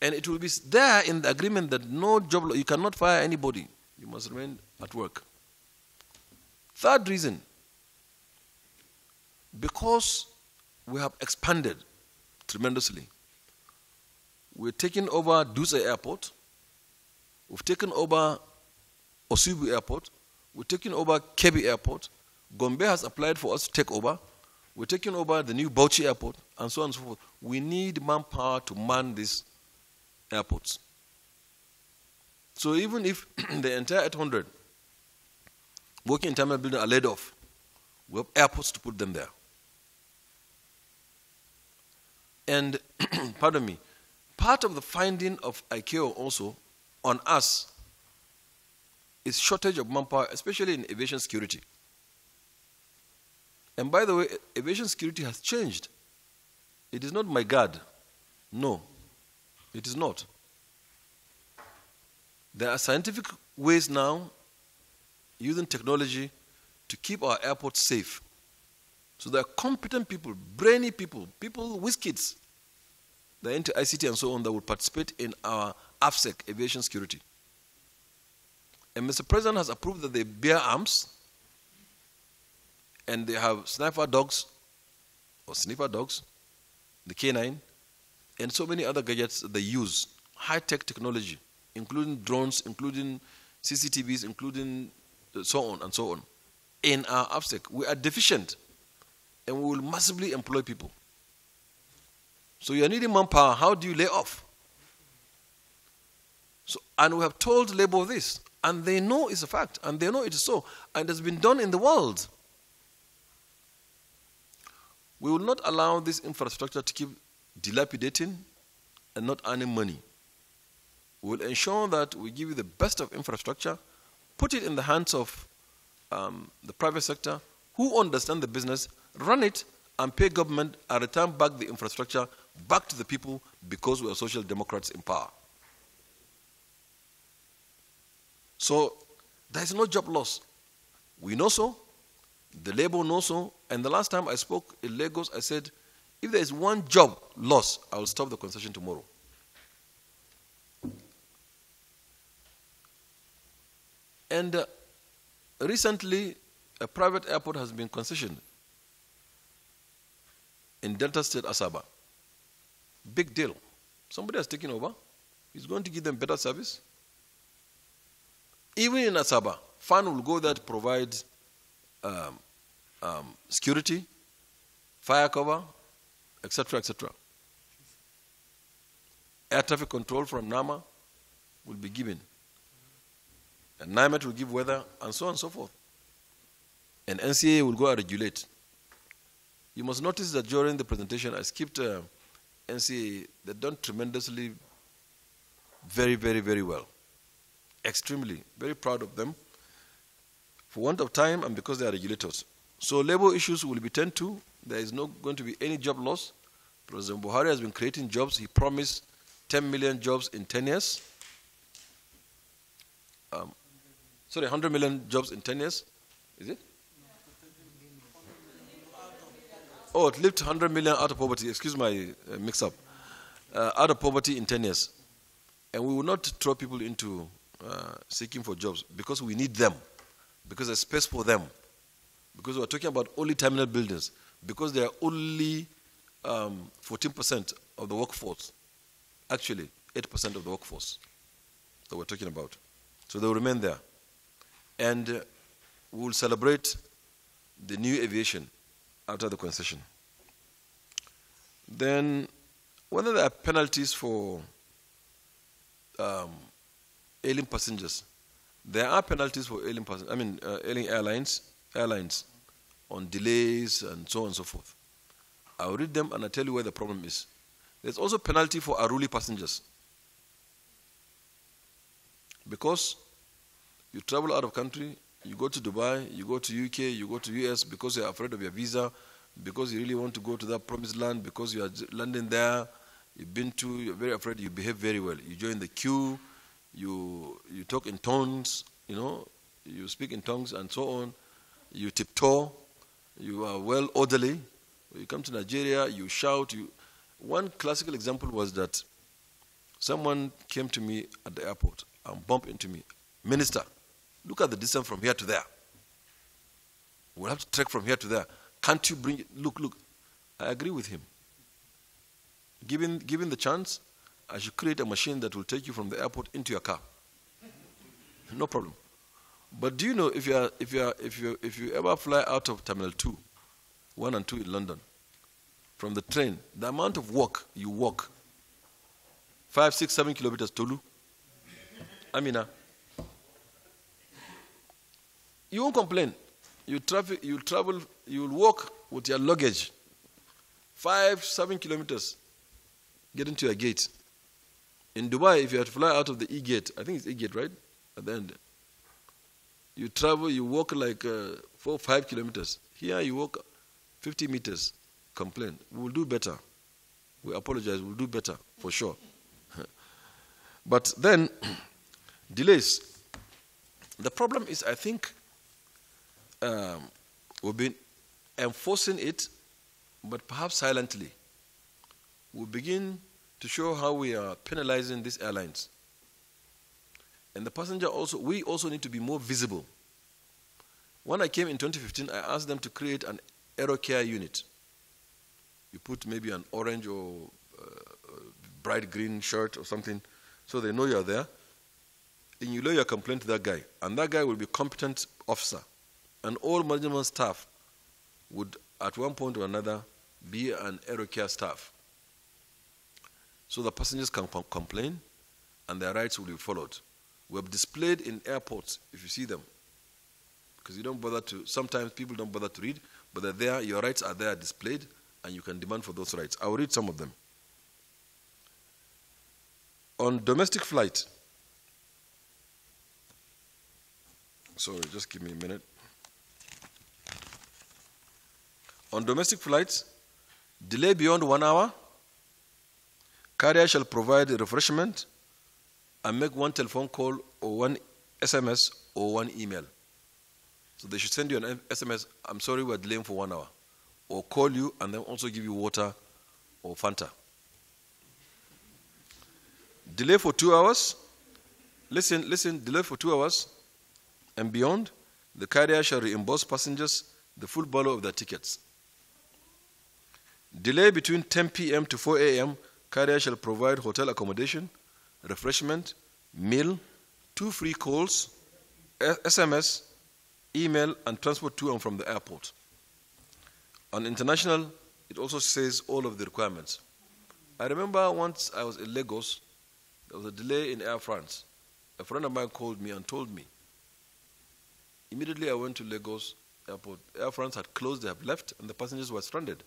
A: And it will be there in the agreement that no job, you cannot fire anybody. You must remain at work. Third reason, because we have expanded tremendously. We're taking over Dutse Airport. We've taken over Osubu Airport. We're taking over Kebbi Airport. Gombe has applied for us to take over. We're taking over the new Bauchi Airport, and so on and so forth. We need manpower to man these airports. So even if the entire 800 working in terminal building are laid off, we have airports to put them there. And, pardon me, part of the finding of ICAO also on us is shortage of manpower, especially in aviation security. And by the way, aviation security has changed. It is not my God. No, it is not. There are scientific ways now, using technology, to keep our airports safe. So there are competent people, brainy people, people with kids, they're into ICT and so on, that will participate in our AFSEC, aviation security. And Mr. President has approved that they bear arms, and they have sniper dogs, or sniffer dogs, the K9, and so many other gadgets that they use, high-tech technology, including drones, including CCTVs, including so on and so on. In our AFSEC, we are deficient, and we will massively employ people. So you are needing manpower. How do you lay off? So, and we have told Labour this, and they know it's a fact, and they know it is so, and it has been done in the world. We will not allow this infrastructure to keep dilapidating and not earning money. We will ensure that we give you the best of infrastructure, put it in the hands of the private sector, who understand the business, run it, and pay government and return back the infrastructure back to the people, because we are social democrats in power. So there is no job loss. We know so. The Labour knows so. And the last time I spoke in Lagos, I said, if there is one job loss, I will stop the concession tomorrow. And recently, a private airport has been concessioned in Delta State, Asaba. Big deal. Somebody has taken over. He's going to give them better service. Even in Asaba, FAN will go there to provide security, fire cover, etc., etc. Air traffic control from NAMA will be given. And NIMET will give weather, and so on and so forth. And NCA will go and regulate. You must notice that during the presentation, I skipped NCA. They've done tremendously, very, very, very well. Extremely, very proud of them. For want of time and because they are regulators. So labor issues will be tended to. There is not going to be any job loss. President Buhari has been creating jobs. He promised 10 million jobs in 10 years. 100 million jobs in 10 years. Is it? Oh, it lifted 100 million out of poverty. Excuse my mix-up. Out of poverty in 10 years. And we will not throw people into seeking for jobs, because we need them, because there's space for them, because we're talking about only terminal buildings, because they are only 14% of the workforce, actually 8% of the workforce that we're talking about. So they will remain there. And we will celebrate the new aviation after the concession. Then, whether there are penalties for ailing passengers, there are penalties for ailing passengers. Ailing airlines on delays and so on and so forth. I'll read them and I'll tell you where the problem is. There's also penalty for unruly passengers. Because you travel out of country, you go to Dubai, you go to UK, you go to US because you're afraid of your visa, because you really want to go to that promised land, because you are landing there, you're very afraid, you behave very well. You join the queue, you talk in tongues, you speak in tongues and so on, you tiptoe, you are well orderly. You come to Nigeria, you shout. One classical example was that someone came to me at the airport and bumped into me. Minister, look at the distance from here to there. We'll have to trek from here to there. Can't you bring it? Look. I agree with him. Given the chance, I should create a machine that will take you from the airport into your car. No problem. But do you know, if you ever fly out of Terminal 2, 1 and 2 in London, from the train, the amount of walk you walk, 5, 6, 7 kilometers, Tolu, Amina, you won't complain. You'll travel, you'll walk with your luggage, 5, 7 kilometers, getting to your gate In Dubai, if you have to fly out of the E-gate, I think it's E-gate, right? At the end. You travel, you walk like 4 or 5 kilometers. Here you walk 50 meters. Complain. We will do better. We apologize. We'll do better, for sure. But then, delays. The problem is, I think, we've been enforcing it, but perhaps silently. We begin to show how we are penalizing these airlines. And the passenger also, we also need to be more visible. When I came in 2015, I asked them to create an aero care unit. You put maybe an orange or bright green shirt or something so they know you're there. And you lay your complaint to that guy. And that guy will be a competent officer. And all management staff would, at one point or another, be an aero care staff. So the passengers can complain and their rights will be followed. We have displayed in airports, if you see them, because you don't bother to, sometimes people don't bother to read, but they're there, your rights are there displayed, and you can demand for those rights. I will read some of them. On domestic flight, sorry, just give me a minute. On domestic flights, delay beyond 1 hour, carrier shall provide refreshment and make 1 telephone call or 1 SMS or 1 email. So they should send you an SMS, I'm sorry we're delaying for 1 hour. Or call you and then also give you water or Fanta. Delay for 2 hours. Listen, delay for 2 hours and beyond, the carrier shall reimburse passengers the full value of their tickets. Delay between 10 p.m. to 4 a.m., carrier shall provide hotel accommodation, refreshment, meal, 2 free calls, SMS, email, and transport to and from the airport. On international, it also says all of the requirements. I remember once I was in Lagos, there was a delay in Air France. A friend of mine called me and told me. Immediately I went to Lagos airport. Air France had closed, they have left, and the passengers were stranded.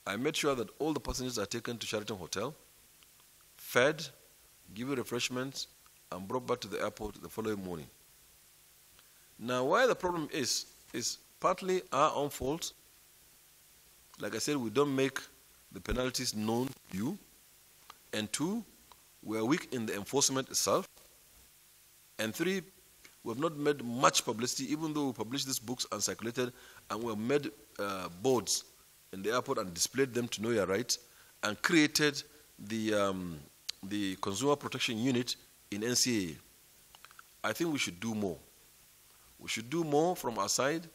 A: I made sure that all the passengers are taken to Sheraton Hotel, fed, given refreshments, and brought back to the airport the following morning. Now, why the problem is partly our own fault. Like I said, we don't make the penalties known to you. And 2, we are weak in the enforcement itself. And 3, we have not made much publicity, even though we published these books and circulated, and we have made boards in the airport and displayed them to know your rights, and created the Consumer Protection Unit in NCAA. I think we should do more. We should do more from our side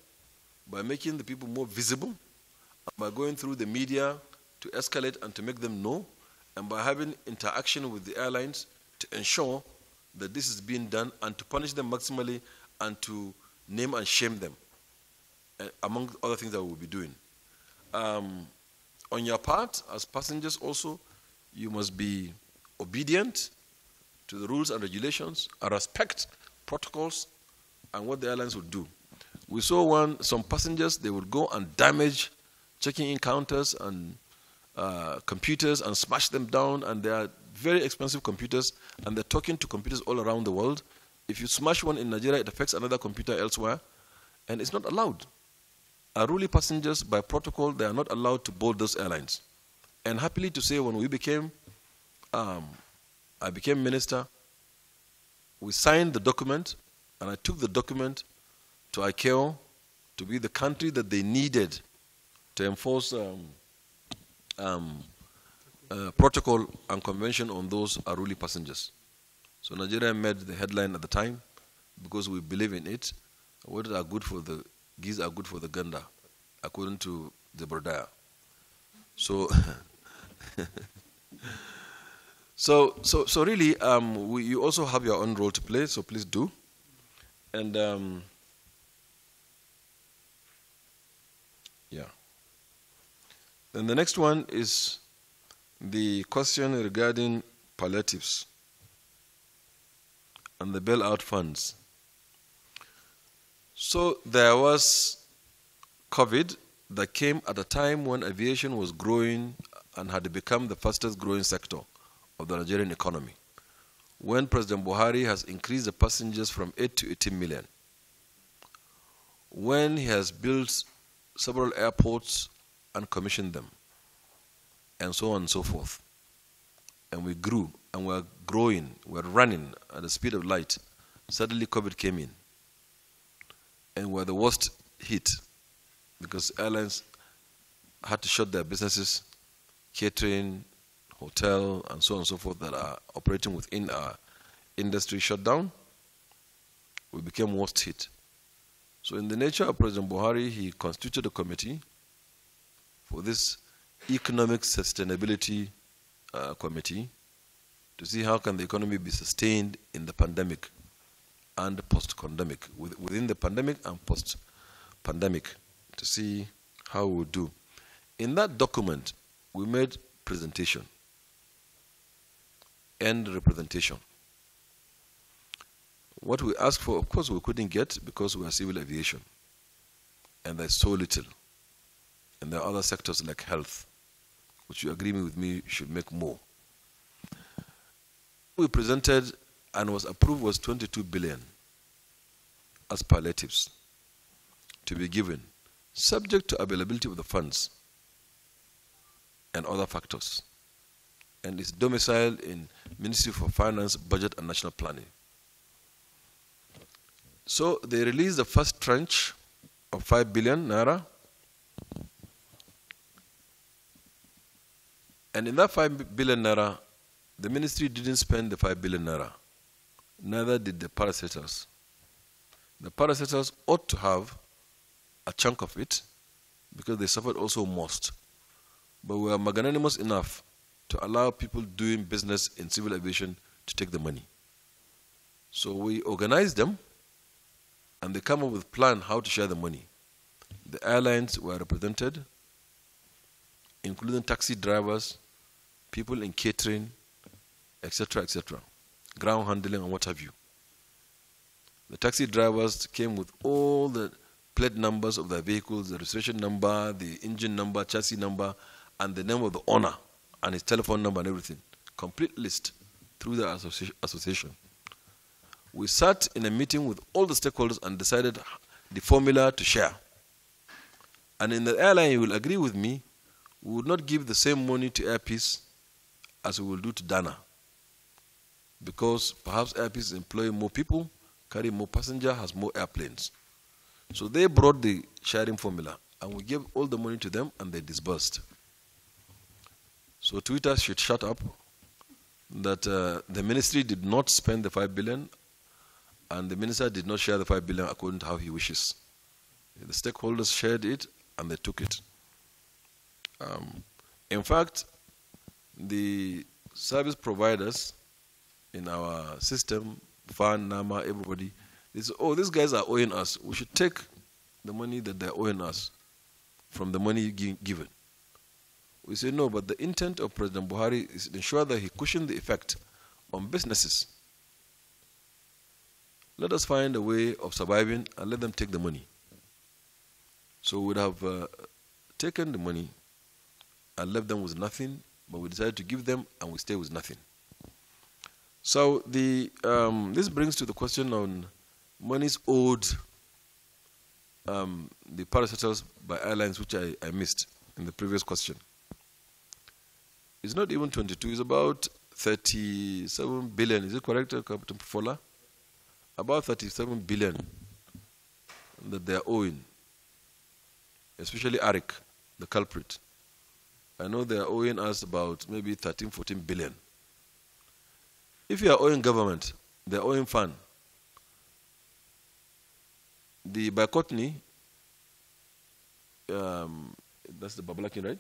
A: by making the people more visible, and by going through the media to escalate and to make them know, and by having interaction with the airlines to ensure that this is being done and to punish them maximally and to name and shame them, among other things that we will be doing. On your part, as passengers also, you must be obedient to the rules and regulations and respect protocols and what the airlines would do. We saw some passengers, they would go and damage checking-in counters and computers and smash them down, and they are very expensive computers, and they're talking to computers all around the world. If you smash one in Nigeria, it affects another computer elsewhere, and it's not allowed. Unruly passengers, by protocol, they are not allowed to board those airlines. And happily to say, when we became, I became minister, we signed the document, and I took the document to ICAO to be the country that they needed to enforce protocol and convention on those unruly passengers. So Nigeria made the headline at the time because we believe in it. What are good for the geese are good for the gander, according to the Brodaya. So, so really, you also have your own role to play. So please do, and yeah. Then the next one is the question regarding palliatives and the bailout funds. So there was COVID that came at a time when aviation was growing and had become the fastest growing sector of the Nigerian economy. When President Buhari has increased the passengers from 8 to 18 million, when he has built several airports and commissioned them, and so on and so forth, and we grew, and we're growing, we're running at the speed of light, suddenly COVID came in, and we're the worst hit, because airlines had to shut their businesses, catering, hotel, and so on and so forth that are operating within our industry shut down. We became worst hit. So in the nature of President Buhari, he constituted a committee for this economic sustainability committee to see how can the economy be sustained in the pandemic and post-pandemic, within the pandemic and post-pandemic, to see how we do. In that document, we made presentation and representation. What we asked for, of course, we couldn't get because we are civil aviation, and there's so little. And there are other sectors like health, which you agree with me should make more. We presented and was approved was 22 billion as palliatives to be given, subject to availability of the funds and other factors. And it's domiciled in Ministry for Finance, Budget and National Planning. So they released the first tranche of 5 billion naira. And in that 5 billion naira, the ministry didn't spend the 5 billion naira. Neither did the parastatals. The parastatals ought to have a chunk of it because they suffered also most. But we are magnanimous enough to allow people doing business in civil aviation to take the money. So we organize them, and they come up with a plan how to share the money. The airlines were represented, including taxi drivers, people in catering, etc., ground handling and what have you. The taxi drivers came with all the plate numbers of their vehicles, the registration number, the engine number, chassis number, and the name of the owner, and his telephone number and everything. Complete list through the association. We sat in a meeting with all the stakeholders and decided the formula to share. And in the airline, you will agree with me, we would not give the same money to Airpeace as we will do to Dana. Because perhaps Airpeace employ more people, carry more passengers, has more airplanes. So they brought the sharing formula, and we gave all the money to them, and they disbursed. So Twitter should shut up that the ministry did not spend the 5 billion, and the minister did not share the 5 billion according to how he wishes. The stakeholders shared it, and they took it. In fact, the service providers in our system, FAN, NAMA, everybody, they say, oh, these guys are owing us. We should take the money that they're owing us from the money given. We say, no, but the intent of President Buhari is to ensure that he cushions the effect on businesses. Let us find a way of surviving and let them take the money. So we would have taken the money and left them with nothing, but we decided to give them and we stay with nothing. So this brings to the question on monies owed the parastatals by airlines, which I missed in the previous question. It's not even 22, it's about 37 billion. Is it correct, Captain Fola? About 37 billion that they are owing, especially ARIC, the culprit. I know they are owing us about maybe 13, 14 billion. If you are owing government, they are owing fund. The Bakotni, that's the Babalaki, right?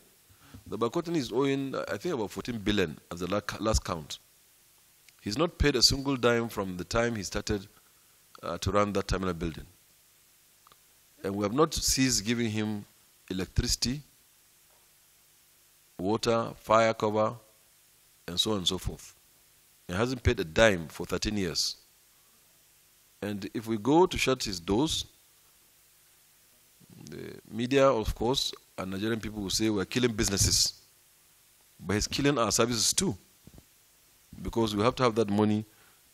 A: The Bakotni is owing, I think, about 14 billion as the last count. He's not paid a single dime from the time he started to run that terminal building. And we have not ceased giving him electricity, water, fire cover, and so on and so forth. He hasn't paid a dime for 13 years. And if we go to shut his doors, the media, of course, and Nigerian people will say we're killing businesses. But he's killing our services too. because we have to have that money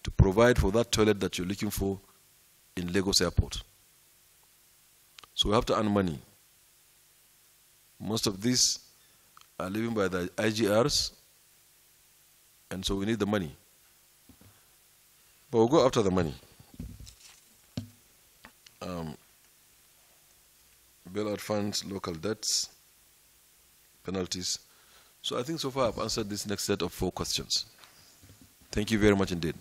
A: to provide for that toilet that you're looking for in Lagos Airport. So we have to earn money. Most of these are living by the IGRs, and so we need the money. But we'll go after the money. Bailout funds, local debts, penalties. So I think so far I've answered this next set of 4 questions. Thank you very much indeed.